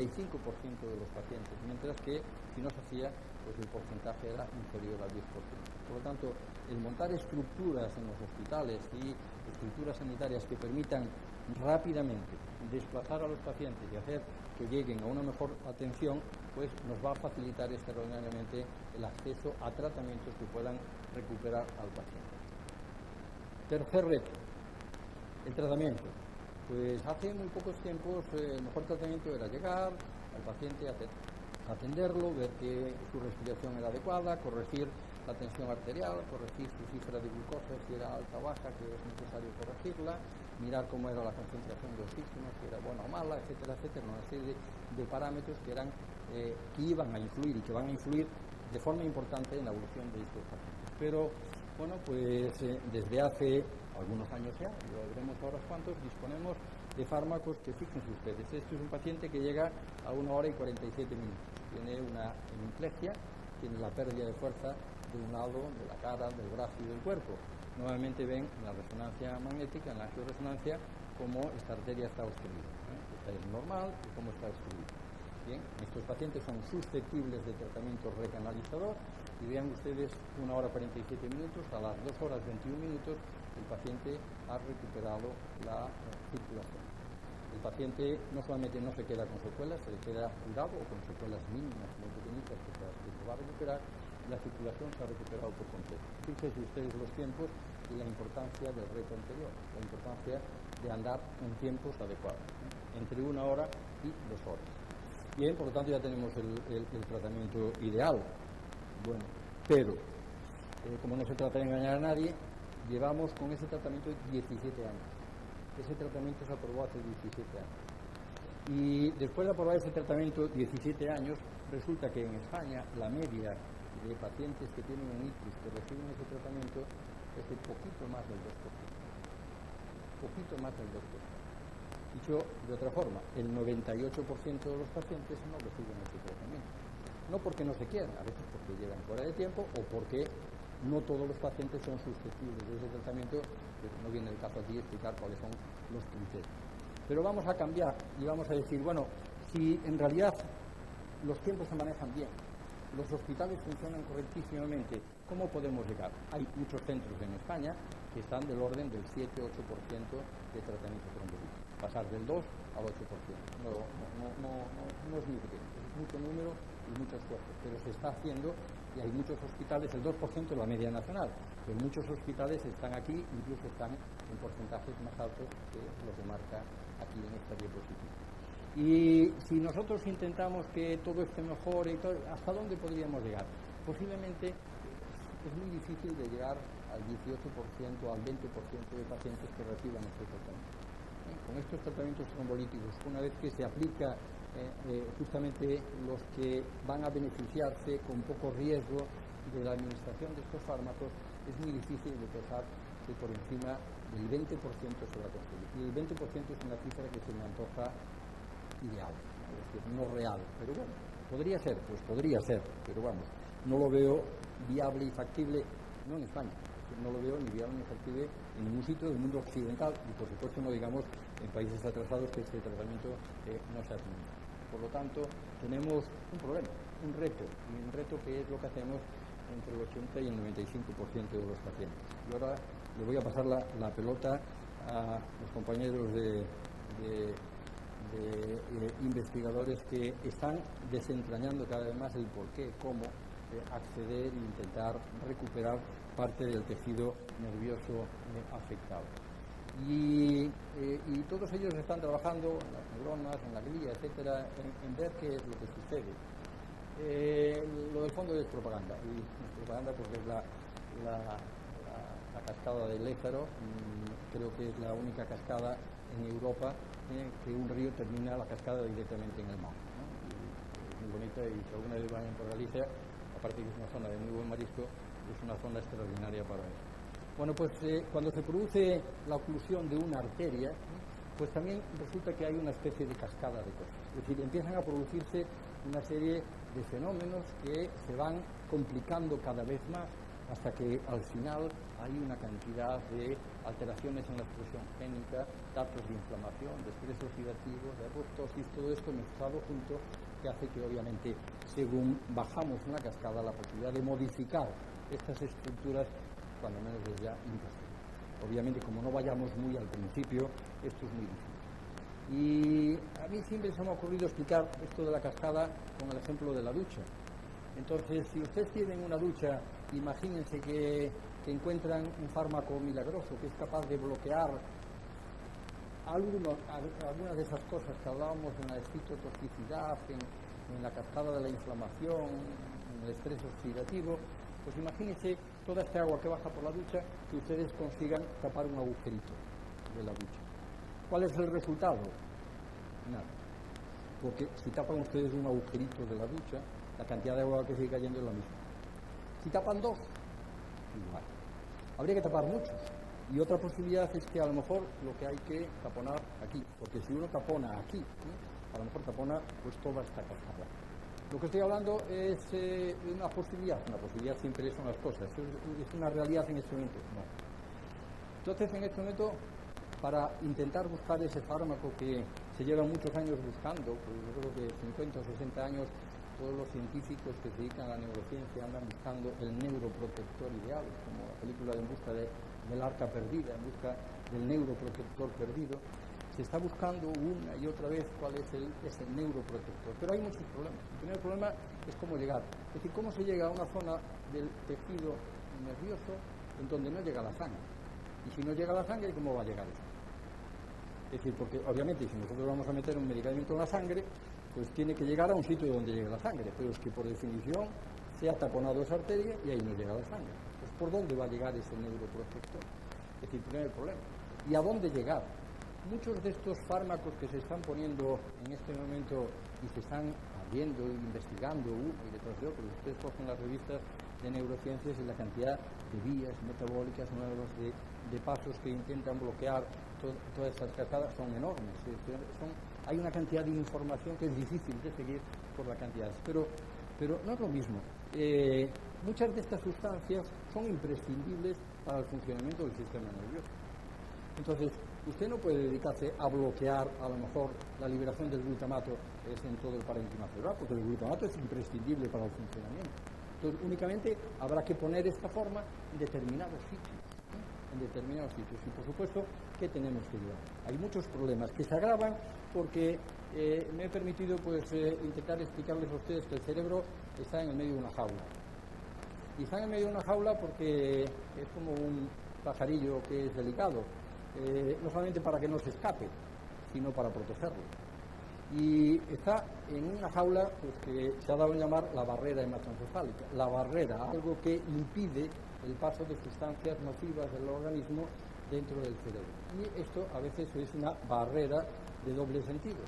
de los pacientes, mientras que si no se hacía, pues el porcentaje era inferior al 10%. Por lo tanto, el montar estructuras en los hospitales y estructuras sanitarias que permitan rápidamente desplazar a los pacientes y hacer que lleguen a una mejor atención, pues nos va a facilitar extraordinariamente el acceso a tratamientos que puedan recuperar al paciente. Tercer reto, el tratamiento. Pues hace muy pocos tiempos el mejor tratamiento era llegar al paciente, atenderlo, ver que su respiración era adecuada, corregir la tensión arterial, corregir su cifra de glucosa, si era alta o baja, que es necesario corregirla, mirar cómo era la concentración de oxígeno, si era buena o mala, etcétera, etcétera, una serie de parámetros que iban a influir y que van a influir de forma importante en la evolución de estos pacientes. Pero bueno, pues desde hace algunos años ya, lo veremos ahora cuántos, disponemos de fármacos que, fíjense ustedes, esto es un paciente que llega a 1 hora y 47 minutos, tiene una hemiplegia, tiene la pérdida de fuerza de un lado, de la cara, del brazo y del cuerpo. Nuevamente ven en la resonancia magnética, en la angioresonancia, cómo esta arteria está obstruida. Esta es normal y cómo está obstruida. Bien, estos pacientes son susceptibles de tratamiento recanalizador y vean ustedes 1 hora 47 minutos, a las 2 horas 21 minutos el paciente ha recuperado la circulación. El paciente no solamente no se queda con secuelas, se le queda curado o con secuelas mínimas, muy pequeñitas, que se va a recuperar, y la circulación se ha recuperado por completo. Fíjense ustedes los tiempos y la importancia del reto anterior, la importancia de andar en tiempos adecuados, entre 1 hora y 2 horas. Bien, por lo tanto ya tenemos el tratamiento ideal. Bueno, pero como no se trata de engañar a nadie, llevamos con ese tratamiento 17 años. Ese tratamiento se aprobó hace 17 años. Y después de aprobar ese tratamiento 17 años, resulta que en España la media de pacientes que tienen un ictus que reciben ese tratamiento es de poquito más del 2%. Poquito más del 2%. Dicho de otra forma, el 98% de los pacientes no reciben ese tratamiento. No porque no se quieran, a veces porque llegan fuera de tiempo o porque no todos los pacientes son susceptibles de ese tratamiento, pero no viene el caso aquí explicar cuáles son los criterios. Pero vamos a cambiar y vamos a decir, bueno, si en realidad los tiempos se manejan bien, los hospitales funcionan correctísimamente, ¿cómo podemos llegar? Hay muchos centros en España que están del orden del 7-8% de tratamiento trombolítico. Pasar del 2 al 8%. No es muy pequeño, es mucho número y mucho esfuerzo, pero se está haciendo y hay muchos hospitales, el 2% es la media nacional, pero muchos hospitales están aquí, incluso están en porcentajes más altos que lo que marca aquí en esta diapositiva. Y si nosotros intentamos que todo esté mejor, y todo, ¿hasta dónde podríamos llegar? Posiblemente es muy difícil de llegar al 18% o al 20% de pacientes que reciban este tratamiento. Con estos tratamientos trombolíticos, una vez que se aplica justamente los que van a beneficiarse con poco riesgo de la administración de estos fármacos, es muy difícil de pensar que por encima del 20% se va a conseguir. Y el 20% es una cifra que se me antoja ideal, es decir, no real, pero bueno, podría ser, pero vamos, no lo veo viable y factible, no en España, no lo veo ni viable ni factible en ningún sitio del mundo occidental y por supuesto no digamos en países atrasados que este tratamiento no se ha tenido. Por lo tanto, tenemos un problema, un reto, y un reto que es lo que hacemos entre el 80 y el 95% de los pacientes. Y ahora le voy a pasar la pelota a los compañeros de investigadores que están desentrañando cada vez más el por qué, cómo acceder e intentar recuperar parte del tejido nervioso afectado. Y todos ellos están trabajando en las neuronas, en la glía, etcétera, en ver qué es lo que sucede. Lo del fondo es propaganda, y propaganda porque es la cascada del Ézaro, creo que es la única cascada en Europa que un río termina la cascada directamente en el mar, ¿no? Y es muy bonita, y si alguna vez vayan por Galicia, aparte que es una zona de muy buen marisco, es una zona extraordinaria para eso. Bueno, pues cuando se produce la oclusión de una arteria, pues también resulta que hay una especie de cascada de cosas. Es decir, empiezan a producirse una serie de fenómenos que se van complicando cada vez más hasta que al final hay una cantidad de alteraciones en la expresión génica, datos de inflamación, de estrés oxidativo, de apoptosis, todo esto mezclado junto, que hace que obviamente según bajamos una cascada la posibilidad de modificar estas estructuras cuando menos es ya imposible. Obviamente, como no vayamos muy al principio, esto es muy difícil. Y a mí siempre se me ha ocurrido explicar esto de la cascada con el ejemplo de la ducha. Entonces, si ustedes tienen una ducha, imagínense que encuentran un fármaco milagroso que es capaz de bloquear algunas de esas cosas que hablábamos en la excitotoxicidad, en la cascada de la inflamación, en el estrés oxidativo. Pues imagínense toda esta agua que baja por la ducha, que ustedes consigan tapar un agujerito de la ducha. ¿Cuál es el resultado? Nada. Porque si tapan ustedes un agujerito de la ducha, la cantidad de agua que sigue cayendo es la misma. Si tapan dos, igual. Habría que tapar muchos. Y otra posibilidad es que a lo mejor lo que hay que taponar aquí, porque si uno tapona aquí, a lo mejor tapona pues toda esta cascada. Lo que estoy hablando es una posibilidad siempre son las cosas, es una realidad en este momento, no. Entonces, en este momento, para intentar buscar ese fármaco que se llevan muchos años buscando, pues yo creo que 50 o 60 años, todos los científicos que se dedican a la neurociencia andan buscando el neuroprotector ideal, como la película de En busca del arca perdida, en busca del neuroprotector perdido. Se está buscando una y otra vez cuál es ese neuroprotector, pero hay muchos problemas. El primer problema es cómo llegar, es decir, cómo se llega a una zona del tejido nervioso en donde no llega la sangre. Y si no llega la sangre, ¿cómo va a llegar eso? Es decir, porque obviamente si nosotros vamos a meter un medicamento en la sangre, pues tiene que llegar a un sitio donde llegue la sangre, pero es que por definición se ha taponado esa arteria y ahí no llega la sangre. Pues ¿por dónde va a llegar ese neuroprotector? Es decir, primer problema. ¿Y a dónde llegar? Muchos de estos fármacos que se están poniendo en este momento y se están viendo e investigando uno y detrás de otro, ustedes cogen las revistas de neurociencias y la cantidad de vías metabólicas nuevas, de pasos que intentan bloquear todas estas cascadas son enormes. Hay una cantidad de información que es difícil de seguir por la cantidad, pero no es lo mismo. Muchas de estas sustancias son imprescindibles para el funcionamiento del sistema nervioso. Entonces, usted no puede dedicarse a bloquear a lo mejor la liberación del glutamato en todo el parénquima cerebral, porque el glutamato es imprescindible para el funcionamiento. Entonces, únicamente habrá que poner esta forma en determinados sitios. Y por supuesto, ¿qué tenemos que llevar? Hay muchos problemas que se agravan porque me he permitido intentar explicarles a ustedes que el cerebro está en el medio de una jaula. Y está en el medio de una jaula porque es como un pajarillo que es delicado. No solamente para que no se escape, sino para protegerlo. Y está en una jaula pues, que se ha dado a llamar la barrera hematoencefálica. La barrera, algo que impide el paso de sustancias nocivas del organismo dentro del cerebro. Y esto a veces es una barrera de doble sentido,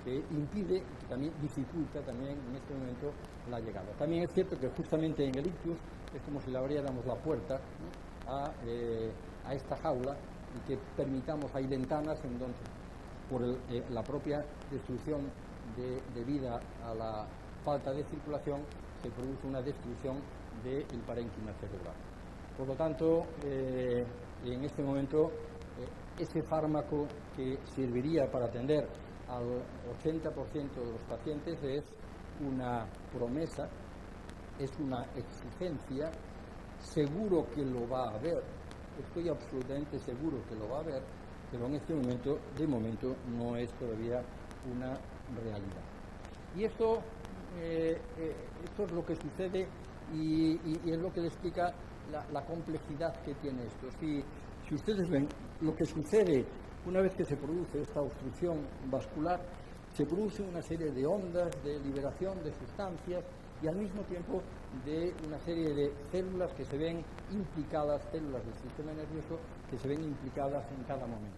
que impide, que también dificulta también en este momento la llegada. También es cierto que justamente en el ictus es como si le abriéramos la puerta, ¿no?, a esta jaula, y que permitamos, hay ventanas en donde por la propia destrucción de vida a la falta de circulación se produce una destrucción del parénquima cerebral. Por lo tanto, en este momento ese fármaco que serviría para atender al 80% de los pacientes es una promesa, es una exigencia, seguro que lo va a haber. Estoy absolutamente seguro que lo va a haber, pero en este momento, de momento, no es todavía una realidad. Y esto es lo que sucede y es lo que le explica la complejidad que tiene esto. Si ustedes ven lo que sucede una vez que se produce esta obstrucción vascular, se produce una serie de ondas de liberación de sustancias y al mismo tiempo de una serie de células que se ven implicadas, células del sistema nervioso que se ven implicadas en cada momento.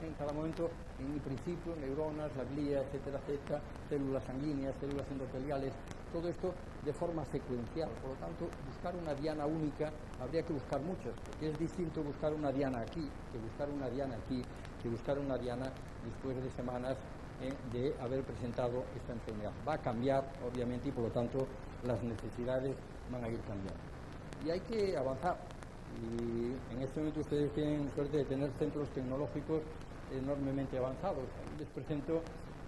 en cada momento, en el principio, neuronas, la glía, etcétera, etcétera, células sanguíneas, células endoteliales, todo esto de forma secuencial. Por lo tanto, buscar una diana única, habría que buscar muchas, porque es distinto buscar una diana aquí, que buscar una diana aquí, que buscar una diana después de semanas de haber presentado esta enfermedad. Va a cambiar, obviamente, y por lo tanto las necesidades van a ir cambiando. Y hay que avanzar. Y en este momento ustedes tienen suerte de tener centros tecnológicos enormemente avanzados. Les presento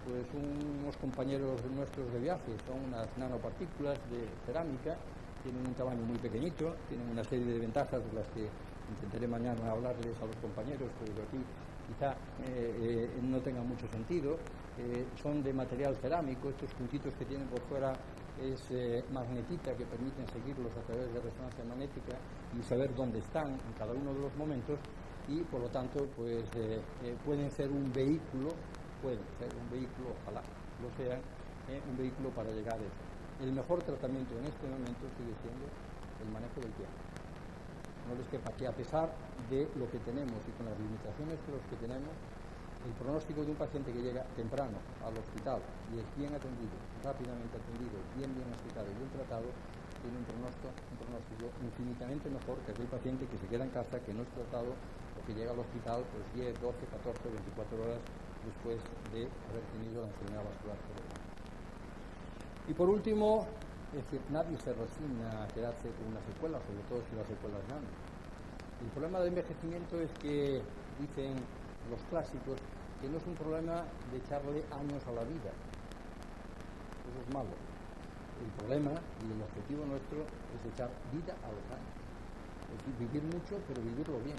pues unos compañeros nuestros de viaje, son unas nanopartículas de cerámica, tienen un tamaño muy pequeñito, tienen una serie de ventajas de las que intentaré mañana hablarles a los compañeros, pero aquí quizá no tenga mucho sentido. Son de material cerámico, estos puntitos que tienen por fuera es magnetita, que permiten seguirlos a través de resonancia magnética y saber dónde están en cada uno de los momentos, y por lo tanto pues pueden ser un vehículo, ojalá lo sean, un vehículo para llegar a eso. El mejor tratamiento en este momento sigue siendo el manejo del tiempo. No les quepa que, a pesar de lo que tenemos y con las limitaciones que tenemos, el pronóstico de un paciente que llega temprano al hospital y es bien atendido, rápidamente atendido, bien diagnosticado y bien tratado, tiene un pronóstico infinitamente mejor que aquel paciente que se queda en casa, que no es tratado o que llega al hospital pues 10, 12, 14, 24 horas después de haber tenido la enfermedad vascular cerebral. Y por último, es decir, nadie se resigna a quedarse con una secuela, sobre todo si la secuela es grande. El problema del envejecimiento es que, dicen los clásicos, que no es un problema de echarle años a la vida. Eso es malo. El problema y el objetivo nuestro es echar vida a los años. Es decir, vivir mucho, pero vivirlo bien.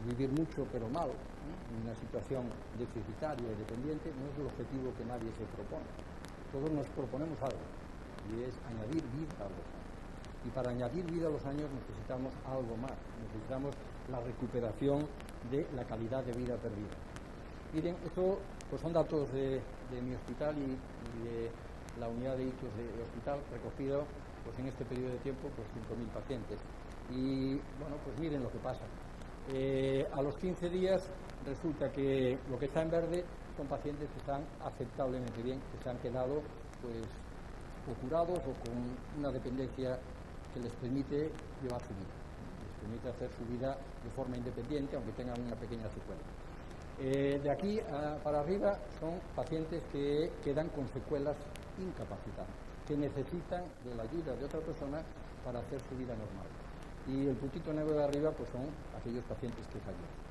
Vivir mucho, pero mal, en una situación deficitaria y dependiente, no es el objetivo que nadie se propone. Todos nos proponemos algo, y es añadir vida a los años. Y para añadir vida a los años necesitamos algo más, necesitamos la recuperación de la calidad de vida perdida. Miren, esto pues son datos de mi hospital y de la unidad de ictus del hospital, recogido pues en este periodo de tiempo pues 5.000 pacientes. Y bueno, pues miren lo que pasa. A los 15 días resulta que lo que está en verde son pacientes que están aceptablemente bien, que se han quedado pues o curados o con una dependencia que les permite llevar su vida, les permite hacer su vida de forma independiente, aunque tengan una pequeña secuela. De aquí para arriba son pacientes que quedan con secuelas incapacitadas, que necesitan de la ayuda de otra persona para hacer su vida normal. Y el puntito negro de arriba pues son aquellos pacientes que fallecen.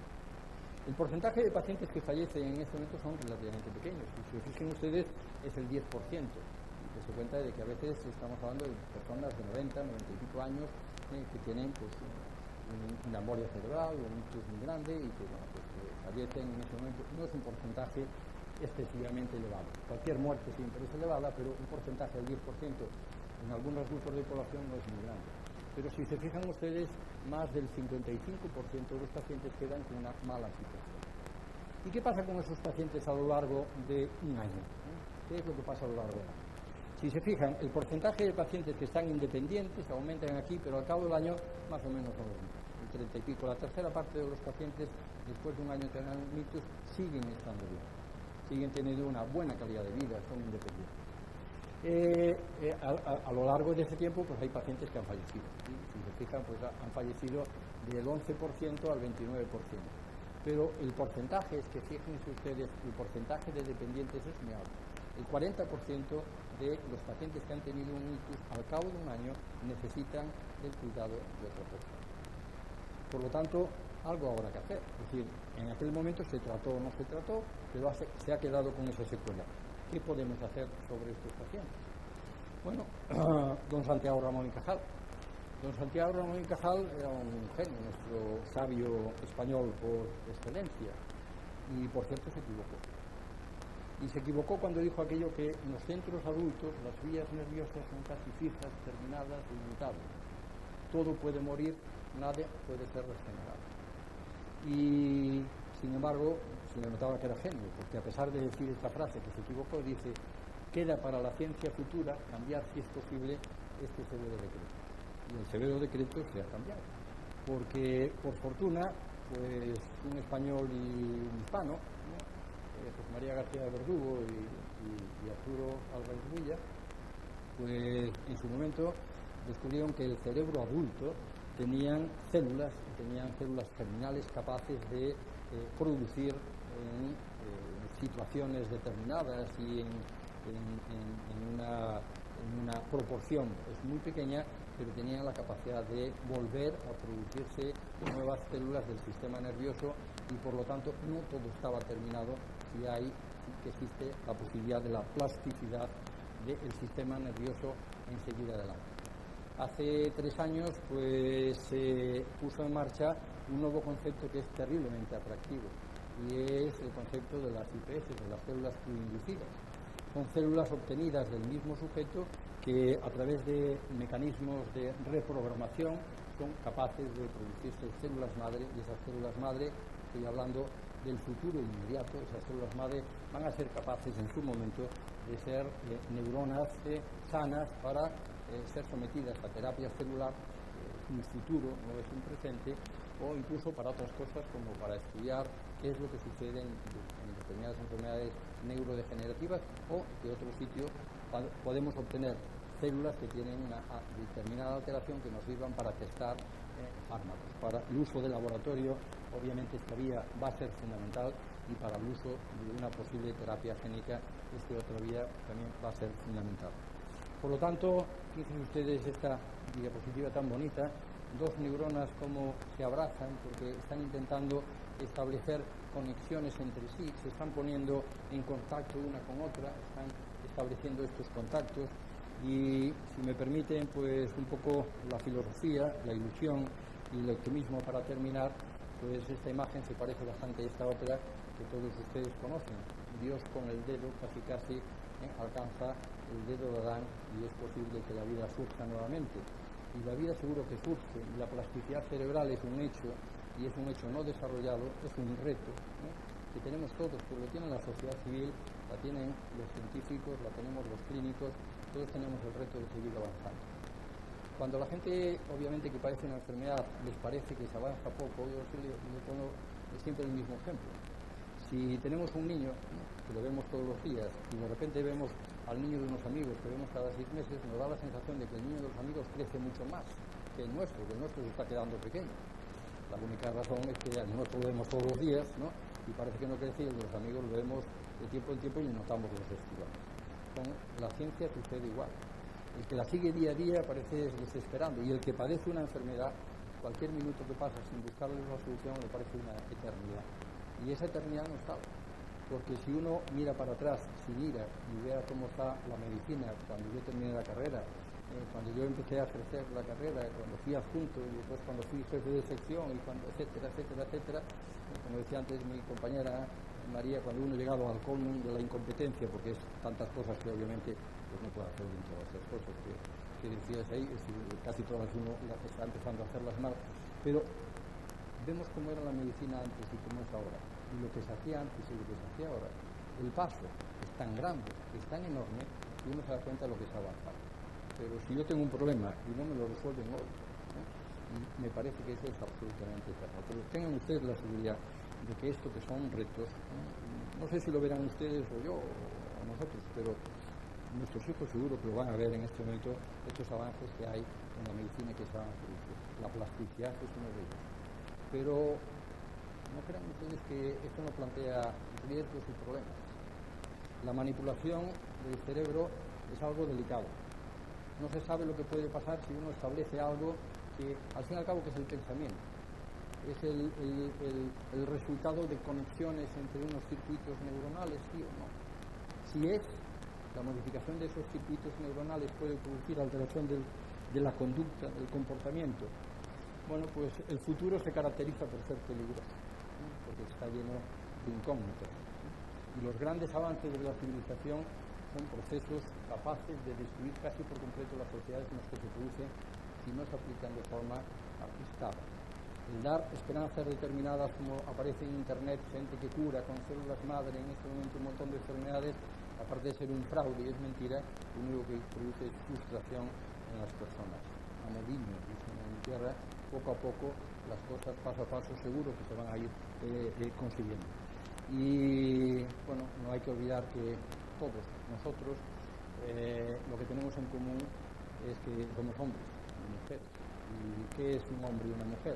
El porcentaje de pacientes que fallecen en este momento son relativamente pequeños. Y si os fijan ustedes, es el 10%. Y se cuenta de que a veces estamos hablando de personas de 90, 90 y pico años que tienen pues, una embolia cerebral o un ictus muy grande y que bueno, pues, fallecen en este momento. No es un porcentaje excesivamente elevado. Cualquier muerte siempre es elevada, pero un porcentaje del 10% en algunos grupos de población no es muy grande. Pero si se fijan ustedes, más del 55% de los pacientes quedan con una mala situación. ¿Y qué pasa con esos pacientes a lo largo de un año? ¿Qué es lo que pasa a lo largo del año? Si se fijan, el porcentaje de pacientes que están independientes aumentan aquí, pero al cabo del año más o menos son los mismos. El 30 y pico. La tercera parte de los pacientes, después de un año de tener ictus, siguen estando bien. Siguen teniendo una buena calidad de vida, son independientes. A lo largo de ese tiempo pues hay pacientes que han fallecido. ¿Sí? Si se fijan, pues han fallecido del 11% al 29%. Pero el porcentaje, es que fíjense ustedes, el porcentaje de dependientes es muy alto. El 40% de los pacientes que han tenido un ictus al cabo de un año necesitan del cuidado de otra persona. Por lo tanto, algo habrá que hacer. Es decir, en aquel momento se trató o no se trató, pero se ha quedado con esa secuela. ¿Qué podemos hacer sobre estos pacientes? Bueno, don Santiago Ramón y Cajal. Don Santiago Ramón y Cajal era un genio, nuestro sabio español por excelencia, y por cierto se equivocó. Y se equivocó cuando dijo aquello que en los centros adultos las vías nerviosas son casi fijas, terminadas e inmutables. Todo puede morir, nada puede ser regenerado. Y sin embargo, se le notaba que era genio, porque a pesar de decir esta frase que se equivocó, dice: queda para la ciencia futura cambiar, si es posible, este severo decreto. Y el severo decreto se ha cambiado, porque por fortuna pues un español y un hispano, ¿no? José María García de Verdugo y Arturo Álvarez Villa, pues en su momento descubrieron que el cerebro adulto tenían células terminales capaces de producir en situaciones determinadas y en una proporción muy pequeña, pero tenían la capacidad de volver a producirse nuevas células del sistema nervioso y por lo tanto no todo estaba terminado si existe la posibilidad de la plasticidad del sistema nervioso en seguir adelante. Hace 3 años pues se puso en marcha un nuevo concepto que es terriblemente atractivo y es el concepto de las IPS, de las células fluoinducidas. Son células obtenidas del mismo sujeto que a través de mecanismos de reprogramación son capaces de producirse células madre, y esas células madre, estoy hablando del futuro inmediato, esas células madre van a ser capaces en su momento de ser neuronas sanas para ser sometidas a terapia celular, un futuro, no es un presente, o incluso para otras cosas como para estudiar qué es lo que sucede en determinadas enfermedades neurodegenerativas, o de otro sitio podemos obtener células que tienen una determinada alteración que nos sirvan para testar fármacos. Para el uso de laboratorio, obviamente esta vía va a ser fundamental, y para el uso de una posible terapia génica, esta otra vía también va a ser fundamental. Por lo tanto, fíjense ustedes esta diapositiva tan bonita, 2 neuronas como se abrazan porque están intentando establecer conexiones entre sí, se están poniendo en contacto una con otra, están estableciendo estos contactos. Y si me permiten, pues un poco la filosofía, la ilusión y el optimismo para terminar, pues esta imagen se parece bastante a esta otra que todos ustedes conocen. Dios con el dedo casi alcanza el dedo de Adán y es posible que la vida surja nuevamente. Y la vida seguro que surge, y la plasticidad cerebral es un hecho, y es un hecho no desarrollado, es un reto que tenemos todos, que lo tiene la sociedad civil, la tienen los científicos, la tenemos los clínicos, todos tenemos el reto de seguir avanzando. Cuando la gente, obviamente, que padece una enfermedad les parece que se avanza poco, yo le pongo siempre el mismo ejemplo. Si tenemos un niño, que lo vemos todos los días, y de repente vemos al niño de unos amigos que vemos cada 6 meses, nos da la sensación de que el niño de los amigos crece mucho más que el nuestro se está quedando pequeño. La única razón es que el nuestro lo vemos todos los días, ¿no? Y parece que no crece, y el de los amigos lo vemos de tiempo en tiempo y notamos los estirones. Con la ciencia sucede igual. El que la sigue día a día parece desesperando, y el que padece una enfermedad, cualquier minuto que pasa sin buscarle una solución le parece una eternidad. Y esa eternidad no está, porque si uno mira para atrás, sin ira, y vea cómo está la medicina cuando yo terminé la carrera, cuando yo empecé a ejercer la carrera, cuando fui adjunto y después cuando fui jefe de sección, y cuando etcétera, como decía antes mi compañera María, cuando uno ha llegado al colmo de la incompetencia, porque es tantas cosas que obviamente pues no puede hacer bien todas esas cosas que decías ahí, casi todas uno las está empezando a hacerlas mal, pero vemos cómo era la medicina antes y cómo es ahora, y lo que se hacía antes y lo que se hacía ahora. El paso es tan grande, es tan enorme, que uno se da cuenta de lo que se ha avanzado. Pero si yo tengo un problema y no me lo resuelven hoy, me parece que eso es absolutamente eterno. Pero tengan ustedes la seguridad de que esto que son retos, no sé si lo verán ustedes o yo o nosotros, pero nuestros hijos seguro que lo van a ver en este momento, estos avances que hay en la medicina que se van a producir. La plasticidad es uno de ellos. Pero no crean ustedes que esto no plantea riesgos y problemas. La manipulación del cerebro es algo delicado. No se sabe lo que puede pasar si uno establece algo que, al fin y al cabo, que es el pensamiento. Es el resultado de conexiones entre unos circuitos neuronales, sí o no. Si es, la modificación de esos circuitos neuronales puede producir alteración de la conducta, del comportamiento. Bueno, pues el futuro se caracteriza por ser peligroso, ¿no? Porque está lleno de incógnitas, ¿no? Y los grandes avances de la civilización son procesos capaces de destruir casi por completo las sociedades en las que se producen si no se aplican de forma ajustada. El dar esperanzas determinadas, como aparece en Internet, gente que cura con células madre en este momento un montón de enfermedades, aparte de ser un fraude y es mentira, lo único que produce es frustración en las personas. A Mourinho, dicen en mi tierra, poco a poco las cosas paso a paso seguro que se van a ir consiguiendo. Y bueno, no hay que olvidar que todos nosotros lo que tenemos en común es que somos hombres y mujeres. ¿Y qué es un hombre y una mujer?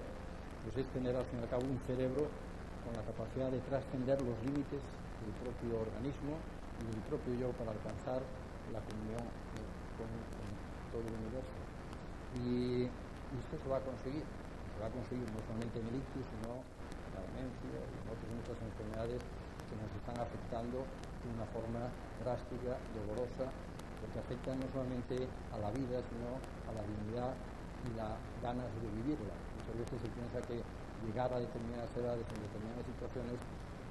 Pues es tener al fin y al cabo un cerebro con la capacidad de trascender los límites del propio organismo y del propio yo para alcanzar la comunión con todo el universo. Y esto se va a conseguir no solamente en el ictus, sino en la demencia y en otras muchas enfermedades que nos están afectando de una forma drástica, dolorosa, porque afectan no solamente a la vida, sino a la dignidad y las ganas de vivirla. Muchas veces se piensa que llegar a determinadas edades, en determinadas situaciones,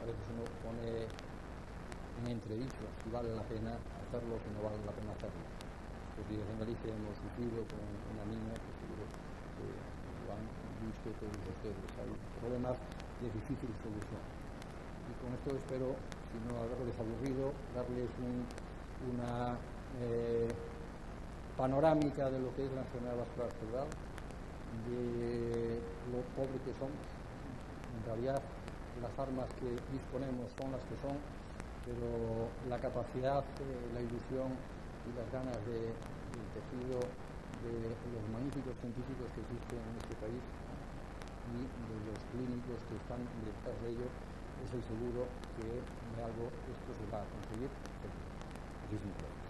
a veces uno pone en entredicho si vale la pena hacerlo o si no vale la pena hacerlo. Estos días en Galicia hemos sufrido con una niña que seguro que lo han visto todos ustedes. Hay problemas de difícil solución. Y con esto espero, si no haberles aburrido, darles una panorámica de lo que es la enfermedad vascular cerebral, de lo pobre que somos. En realidad, las armas que disponemos son las que son, pero la capacidad, la ilusión y las ganas del tejido de los magníficos científicos que existen en este país y de los clínicos que están detrás de ello, es el seguro que de algo esto se va a conseguir. Muchísimas gracias.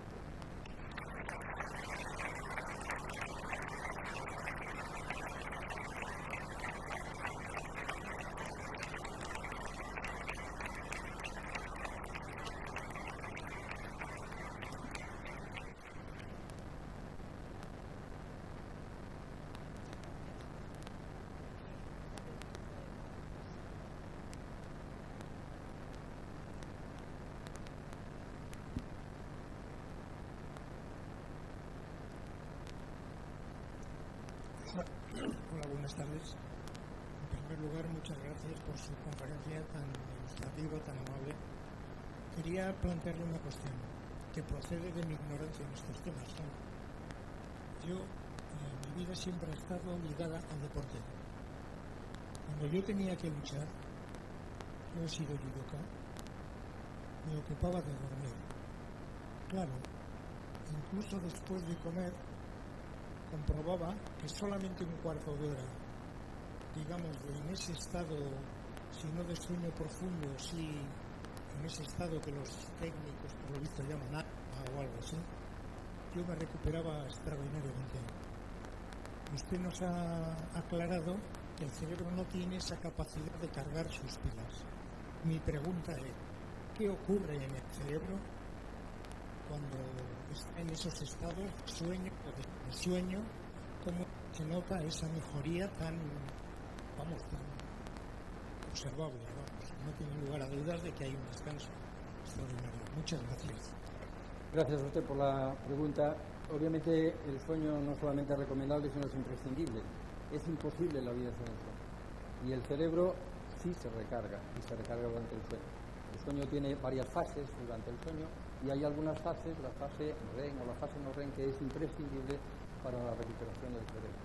Hola, buenas tardes. En primer lugar, muchas gracias por su conferencia tan ilustrativa, tan amable. Quería plantearle una cuestión que procede de mi ignorancia en estos temas. Yo, mi vida siempre ha estado ligada al deporte. Cuando yo tenía que luchar, yo he sido judoka, me ocupaba de dormir. Claro, incluso después de comer, comprobaba que solamente un cuarto de hora, digamos, en ese estado, si no de sueño profundo, sí en ese estado que los técnicos por lo visto llaman alfa o algo así, yo me recuperaba extraordinariamente. Usted nos ha aclarado que el cerebro no tiene esa capacidad de cargar sus pilas. Mi pregunta es, ¿qué ocurre en el cerebro cuando está en esos estados de sueño o de sueño? ¿Cómo se nota esa mejoría tan observable? No tiene lugar a dudas de que hay un descanso extraordinario. Muchas gracias. Gracias a usted por la pregunta. Obviamente el sueño no solamente es recomendable, sino es imprescindible. Es imposible la vida sin el sueño. Y el cerebro sí se recarga, y se recarga durante el sueño. El sueño tiene varias fases durante el sueño, y hay algunas fases, la fase REM o la fase no REM, que es imprescindible para la recuperación del cerebro.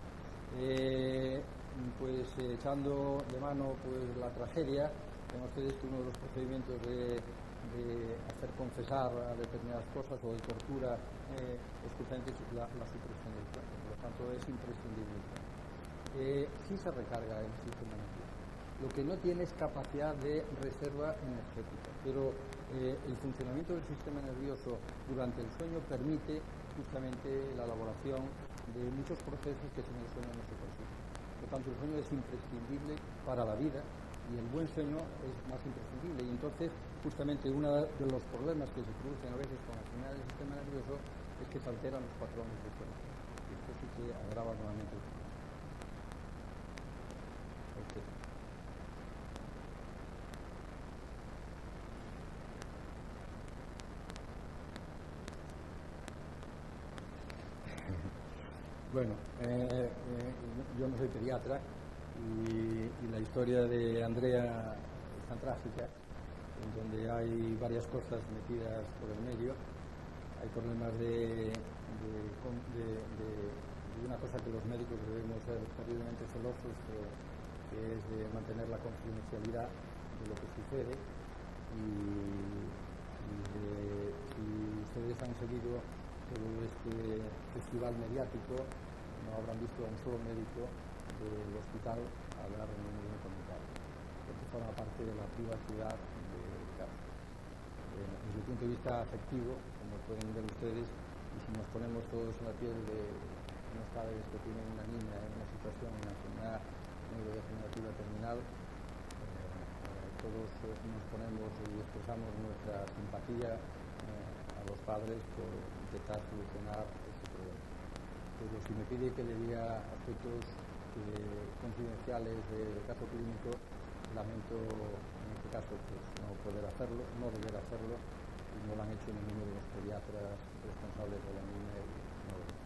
Echando de mano la tragedia, ven ustedes que uno de los procedimientos de hacer confesar a determinadas cosas o de tortura es justamente la supresión del sueño. Por lo tanto, es imprescindible el sueño. Sí se recarga el sistema nervioso. Lo que no tiene es capacidad de reserva energética, pero el funcionamiento del sistema nervioso durante el sueño permite justamente la elaboración de muchos procesos que sin el sueño no se consiguen. Por lo tanto, el sueño es imprescindible para la vida y el buen sueño es más imprescindible. Y entonces, justamente uno de los problemas que se producen a veces con la enfermedad del sistema nervioso es que se alteran los patrones de sueño. Y esto sí que agrava nuevamente el problema. Bueno, yo no soy pediatra y la historia de Andrea es tan trágica, en donde hay varias cosas metidas por el medio. Hay problemas de una cosa que los médicos debemos ser terriblemente celosos, que es de mantener la confidencialidad de lo que sucede y si ustedes han seguido todo este festival mediático, no habrán visto a un solo médico del hospital hablar en ningún comentario, porque forma parte de la privacidad del caso. Desde el punto de vista afectivo, como pueden ver ustedes, y si nos ponemos todos en la piel de unos padres que tienen una niña en una situación, una enfermedad neurodegenerativa terminal, todos nos ponemos y expresamos nuestra simpatía a los padres por intentar solucionar este problema. Pero si me pide que le diga aspectos confidenciales del caso clínico, lamento en este caso pues, no poder hacerlo, no deber hacerlo, y no lo han hecho ninguno de los pediatras responsables de la niña y no lo han hecho.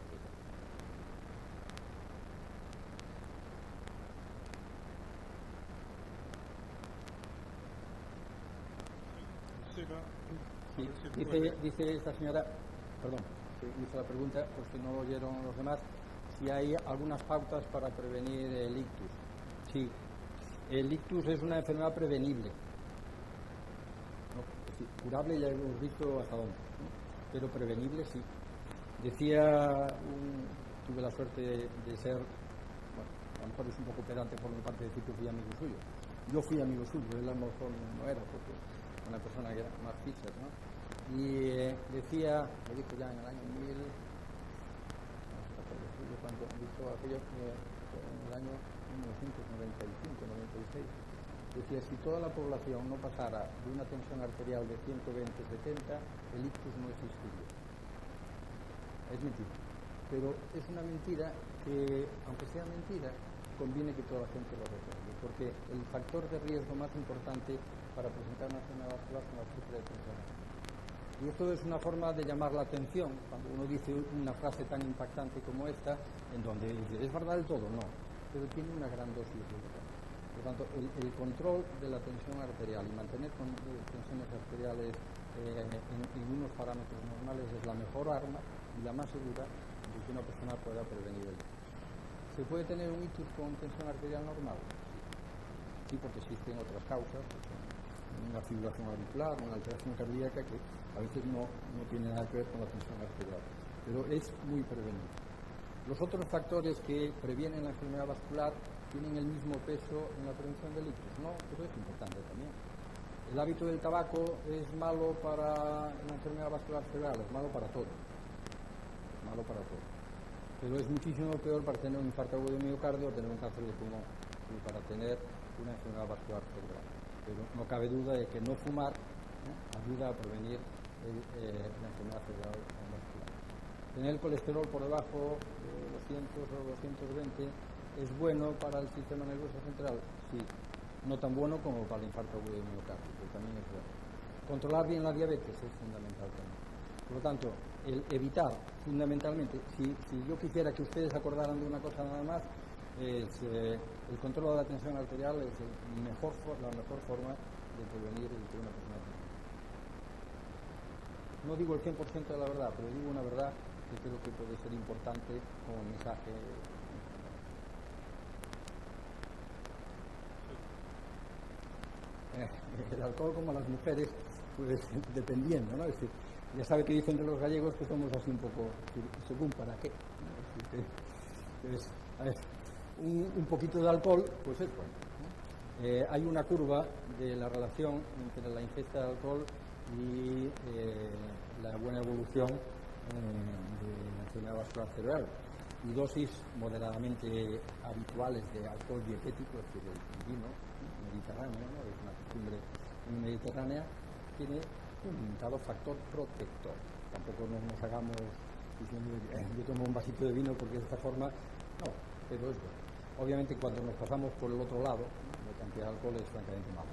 Sí, dice esta señora, perdón, que hizo la pregunta, por si no lo oyeron los demás, si hay algunas pautas para prevenir el ictus. Sí, el ictus es una enfermedad prevenible. No, es decir, curable ya hemos visto hasta dónde, ¿no? Pero prevenible sí. Decía, tuve la suerte de ser, bueno, a lo mejor es un poco pedante por mi parte decir que fui amigo suyo. Yo fui amigo suyo, él a lo mejor no era, porque una persona que era más Fischer, ¿no? Y decía, me dijo ya en el año 1000, cuando dijo aquello, en el año 1995-96, decía, si toda la población no pasara de una tensión arterial de 120-70, el ictus no existiría. Es mentira. Pero es una mentira que, aunque sea mentira, conviene que toda la gente lo recuerde, porque el factor de riesgo más importante para presentar una enfermedad vascular es una triple tensión. Y esto es una forma de llamar la atención cuando uno dice una frase tan impactante como esta, en donde dice, ¿es verdad del todo? No, pero tiene una gran dosis de verdad. Por lo tanto, el control de la tensión arterial y mantener tensiones arteriales en unos parámetros normales es la mejor arma y la más segura de que una persona pueda prevenir el ictus. ¿Se puede tener un ictus con tensión arterial normal? Sí, porque existen otras causas, que son una fibrilación auricular, una alteración cardíaca que a veces no tiene nada que ver con la tensión arterial, pero es muy prevenible. Los otros factores que previenen la enfermedad vascular tienen el mismo peso en la prevención del ictus, no, pero es importante también. El hábito del tabaco es malo para la enfermedad vascular cerebral, es malo para todo, pero es muchísimo peor para tener un infarto agudo de miocardio o tener un cáncer de pulmón que para tener una enfermedad vascular cerebral. Pero no cabe duda de que no fumar ayuda a prevenir la enfermedad cerebral vascular. Tener el colesterol por debajo de 200 o 220 es bueno para el sistema nervioso central, sí, no tan bueno como para el infarto agudo de miocardio, pero también es bueno. Controlar bien la diabetes es fundamental también. Por lo tanto, el evitar fundamentalmente, si yo quisiera que ustedes acordaran de una cosa nada más, es el control de la tensión arterial es la mejor forma de prevenir el que una persona tenga. No digo el 100% de la verdad, pero digo una verdad que creo que puede ser importante como mensaje. El alcohol, como las mujeres, pues dependiendo, ¿no? Es decir, ya sabe que dicen de los gallegos que somos así un poco, según para qué, ¿no? Entonces, a ver, un poquito de alcohol, pues es bueno, ¿no? Hay una curva de la relación entre la ingesta de alcohol y la buena evolución de la enfermedad vascular cerebral. Y dosis moderadamente habituales de alcohol dietético, es decir, el vino mediterráneo, ¿no? Es una costumbre muy mediterránea, tiene un limitado factor protector. Tampoco nos hagamos diciendo yo tomo un vasito de vino porque de esta forma, no, pero es bueno. Obviamente cuando nos pasamos por el otro lado, la cantidad de alcohol es francamente malo.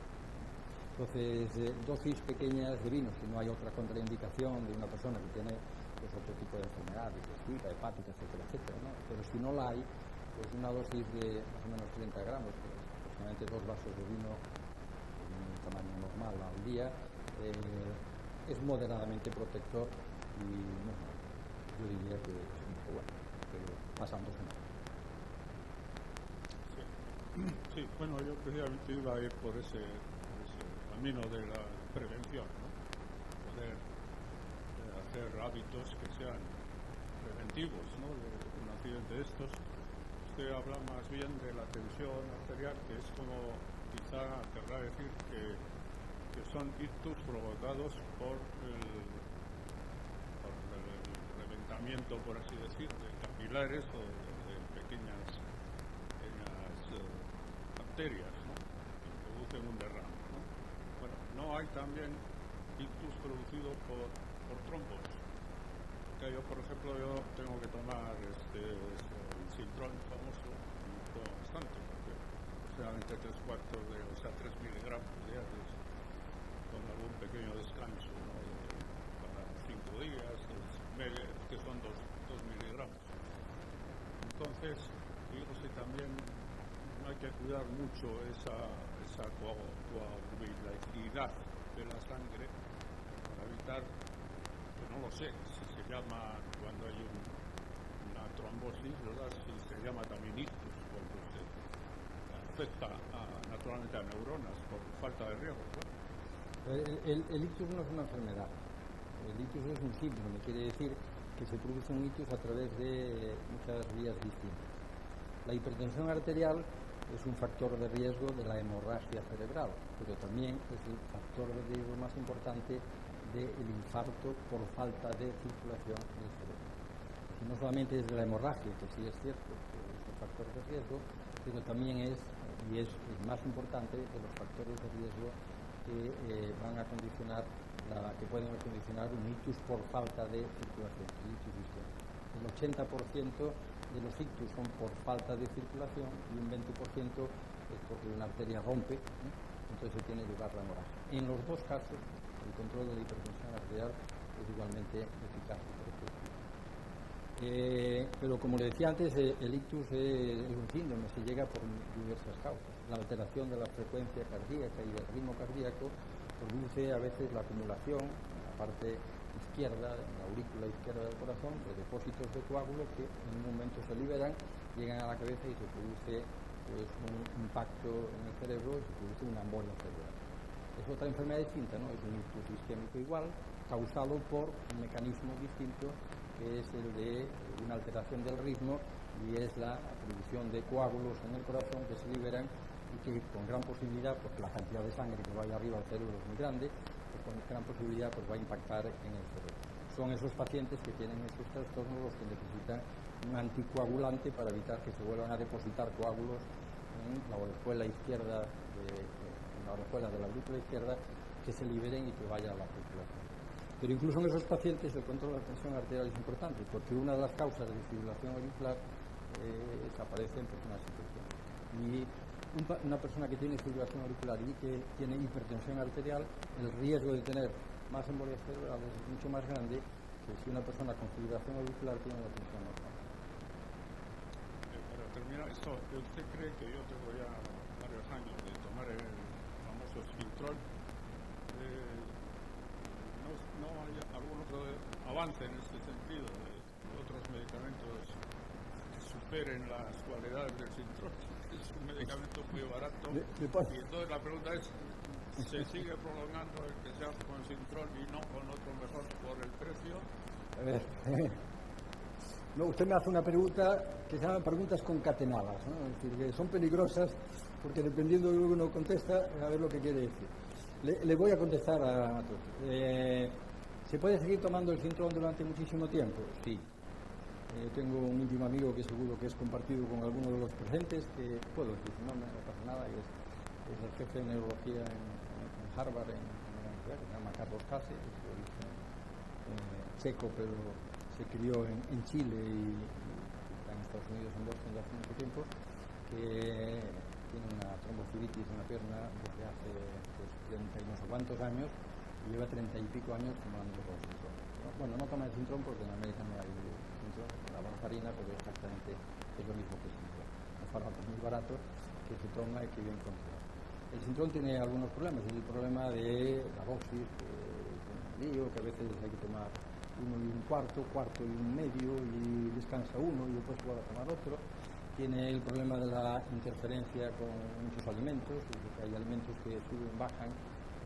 Entonces, dosis pequeñas de vino, si no hay otra contraindicación de una persona que tiene pues, otro tipo de enfermedad, digestiva, hepática, etcétera, etcétera, ¿no? Pero si no la hay, pues una dosis de más o menos 30 gramos, pues, aproximadamente 2 vasos de vino en un tamaño normal al día, es moderadamente protector y no, yo diría que es un poco bueno, pero pasándose mal. Sí. Sí, bueno, yo precisamente iba a ir por ese camino de la prevención, ¿no? Poder hacer hábitos que sean preventivos, ¿no? De un accidente de estos. Usted habla más bien de la tensión arterial, que es como quizá querrá decir que son ictus provocados por el reventamiento, por así decir, de capilares o de pequeñas arterias, ¿no? Que producen un derrame, ¿no? Bueno, ¿no hay también ictus producidos por trombos? Que yo, por ejemplo, tengo que tomar el Sintrón famoso bastante, porque aproximadamente 3 miligramos diarios, con algún pequeño descanso, ¿no? Cada 5 días, que son 2 miligramos. Entonces, digo, si también hay que cuidar mucho esa coagulabilidad de la sangre para evitar, que no lo sé, si se llama cuando hay una trombosis, ¿verdad? Si se llama también ictus, cuando se afecta naturalmente a neuronas por falta de riego, ¿no? El ictus no es una enfermedad, el ictus es un síndrome, quiere decir que se produce un ictus a través de muchas vías distintas. La hipertensión arterial es un factor de riesgo de la hemorragia cerebral, pero también es el factor de riesgo más importante del infarto por falta de circulación del cerebro. Y no solamente es de la hemorragia, que sí es cierto que es un factor de riesgo, pero también es, y es el más importante, de los factores de riesgo que van a condicionar, que pueden condicionar un ictus por falta de circulación, el ictus isquémico. El 80% de los ictus son por falta de circulación y un 20% es porque una arteria rompe, ¿no? Entonces tiene lugar la hemorragia. En los dos casos, el control de la hipertensión arterial es igualmente eficaz. Pero como le decía antes, el ictus es un síndrome, se llega por diversas causas. La alteración de la frecuencia cardíaca y del ritmo cardíaco produce a veces la acumulación en la parte izquierda, en la aurícula izquierda del corazón, de depósitos de coágulo que en un momento se liberan, llegan a la cabeza y se produce pues, un impacto en el cerebro y se produce una embolia cerebral. Es otra enfermedad distinta, ¿no? Es un ictus isquémico igual, causado por un mecanismo distinto, que es el de una alteración del ritmo, y es la producción de coágulos en el corazón que se liberan y que con gran posibilidad, porque la cantidad de sangre que vaya arriba al cerebro es muy grande, que con gran posibilidad pues, va a impactar en el cerebro. Son esos pacientes que tienen estos trastornos los que necesitan un anticoagulante para evitar que se vuelvan a depositar coágulos en la orejuela izquierda, en la orejuela de la aurícula izquierda, que se liberen y que vaya a la circulación. Pero incluso en esos pacientes el control de la tensión arterial es importante, porque una de las causas de fibrilación auricular aparece en personas hipertensas. Y una persona que tiene fibrilación auricular y que tiene hipertensión arterial, el riesgo de tener más embolias cerebrales es mucho más grande que si una persona con fibrilación auricular tiene una tensión normal. Para terminar esto, ¿usted cree que yo tengo ya varios años de tomar el famoso Sintrón? ¿No hay algún otro avance en este sentido de otros medicamentos que superen las cualidades del Sintrón? Es un medicamento muy barato. Y entonces la pregunta es, ¿se sigue prolongando el que sea con Sintrón y no con otro mejor por el precio? A ver, no, usted me hace una pregunta que se llaman preguntas concatenadas, ¿no? Es decir, que son peligrosas porque dependiendo de lo que uno contesta, a ver lo que quiere decir. Le voy a contestar a todos. ¿Se puede seguir tomando el Sintrón durante muchísimo tiempo? Sí. Tengo un íntimo amigo que seguro que es compartido con alguno de los presentes, que puedo decir, no pasa nada, y es el jefe de neurología en Harvard, en la universidad, que se llama Carlos Case, es de origen checo, pero se crió en Chile y está en Estados Unidos en Boston ya hace mucho tiempo, que tiene una tromboflebitis en la pierna desde hace 30 y no sé cuántos años, y lleva 30 y pico años tomando los Sintrón. Bueno, no toma el Sintrón porque en América no hay Sintrón, la varfarina, pero exactamente es lo mismo que el Sintrón. Un fármaco muy barato que se toma y que bien controlado. El Sintrón tiene algunos problemas, es el problema de la dosis, que es un lío, que a veces hay que tomar 1 1/4, 1/4 y 1/2, y descansa uno y después vuelve a tomar otro. tiene el problema de la interferencia con muchos alimentos, es decir, que hay alimentos que suben, bajan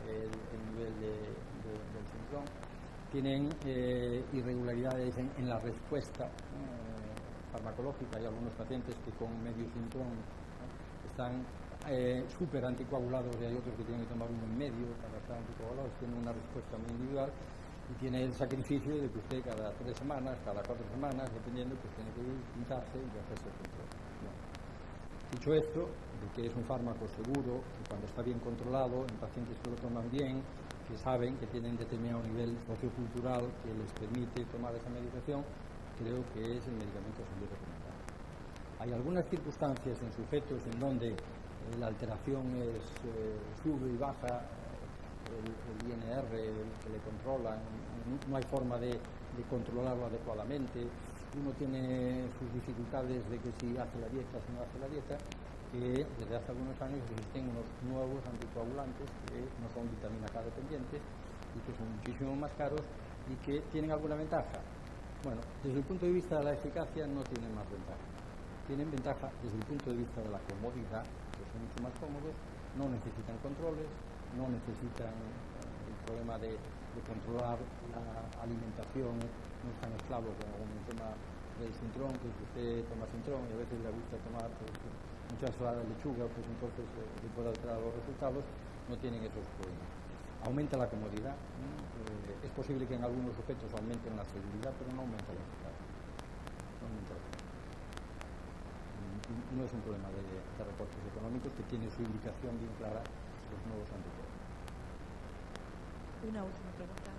el nivel del cinturón. Tienen irregularidades en la respuesta farmacológica. Hay algunos pacientes que con medio cinturón están súper anticoagulados y hay otros que tienen que tomar uno y medio para estar anticoagulados. Tienen una respuesta muy individual y tiene el sacrificio de que usted cada 3 semanas, cada 4 semanas, dependiendo, pues tiene que ir, pintarse y hacerse el control. Bueno. Dicho esto, de que es un fármaco seguro, que cuando está bien controlado, en pacientes que lo toman bien, que saben que tienen determinado nivel sociocultural que les permite tomar esa medicación, creo que es el medicamento a seguir recomendado. Hay algunas circunstancias en sujetos en donde la alteración es sube y baja, el INR que le controlan, no hay forma de controlarlo adecuadamente, uno tiene sus dificultades de que si hace la dieta, si no hace la dieta, que desde hace algunos años existen unos nuevos anticoagulantes que no son vitamina K dependientes y que son muchísimo más caros y que tienen alguna ventaja. Bueno, desde el punto de vista de la eficacia no tienen más ventaja. Tienen ventaja desde el punto de vista de la comodidad, que son mucho más cómodos, no necesitan controles, no necesitan el problema de controlar la alimentación, no están esclavos con el tema del cinturón, que si usted toma cinturón y a veces le gusta tomar pues, mucha ensalada de lechuga, pues entonces le puede alterar los resultados, no tienen esos problemas. Aumenta la comodidad, es posible que en algunos sujetos aumenten la seguridad, pero no aumenta la eficacia. No es un problema de recortes económicos, que tiene su indicación bien clara los nuevos anticuerpos. Una última pregunta.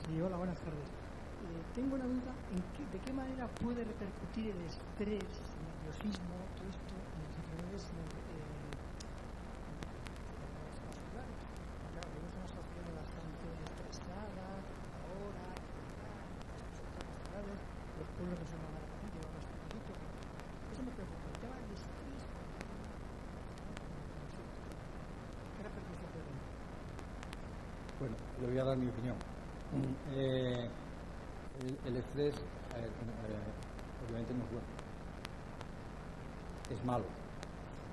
Sí, hola, buenas tardes. Tengo una duda de qué manera puede repercutir el estrés, el nerviosismo, todo esto en las enfermedades vasculares. Claro, vivimos en una sociedad bastante estresada, ahora, los pueblos que son más rápidos, llevan más poquito. Eso me preocupa. El tema del estrés, ¿qué repercusión puede tener? Bueno, le voy a dar mi opinión. El estrés obviamente no es bueno, es malo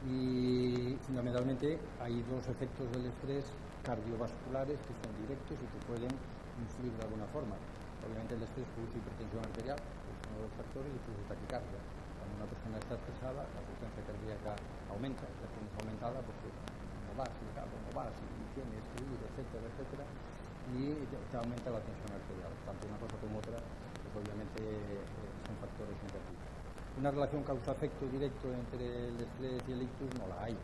y fundamentalmente hay dos efectos del estrés cardiovasculares que son directos y que pueden influir de alguna forma. Obviamente el estrés produce hipertensión arterial, que es uno de los factores, y produce taquicardia. Cuando una persona está estresada, la frecuencia cardíaca aumenta, la tienes aumentada porque no vas, no vas y tienes que ir, etcétera, etcétera, y te aumenta la tensión arterial. Tanto una cosa como otra, pues obviamente son factores negativos. Una relación causa-efecto directo entre el estrés y el ictus no la hay,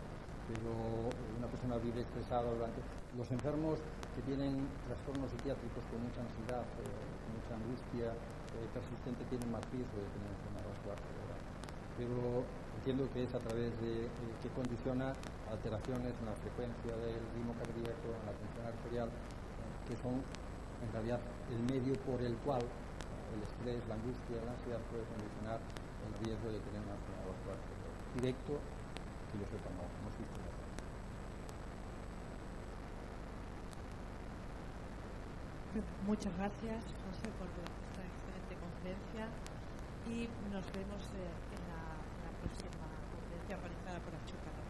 pero una persona vive estresada durante... Los enfermos que tienen trastornos psiquiátricos con mucha ansiedad, mucha angustia persistente, tienen más riesgo de tener enfermedad vascular cerebral. Pero entiendo que es a través de que condiciona alteraciones en la frecuencia del ritmo cardíaco, en la tensión arterial, que son en realidad el medio por el cual el estrés, la angustia, la ansiedad puede condicionar el riesgo de tener una enfermedad vascular cerebral. Directo, que yo sepa, no existe. Muchas gracias, José, por esta excelente conferencia y nos vemos en la próxima conferencia organizada por Achuca.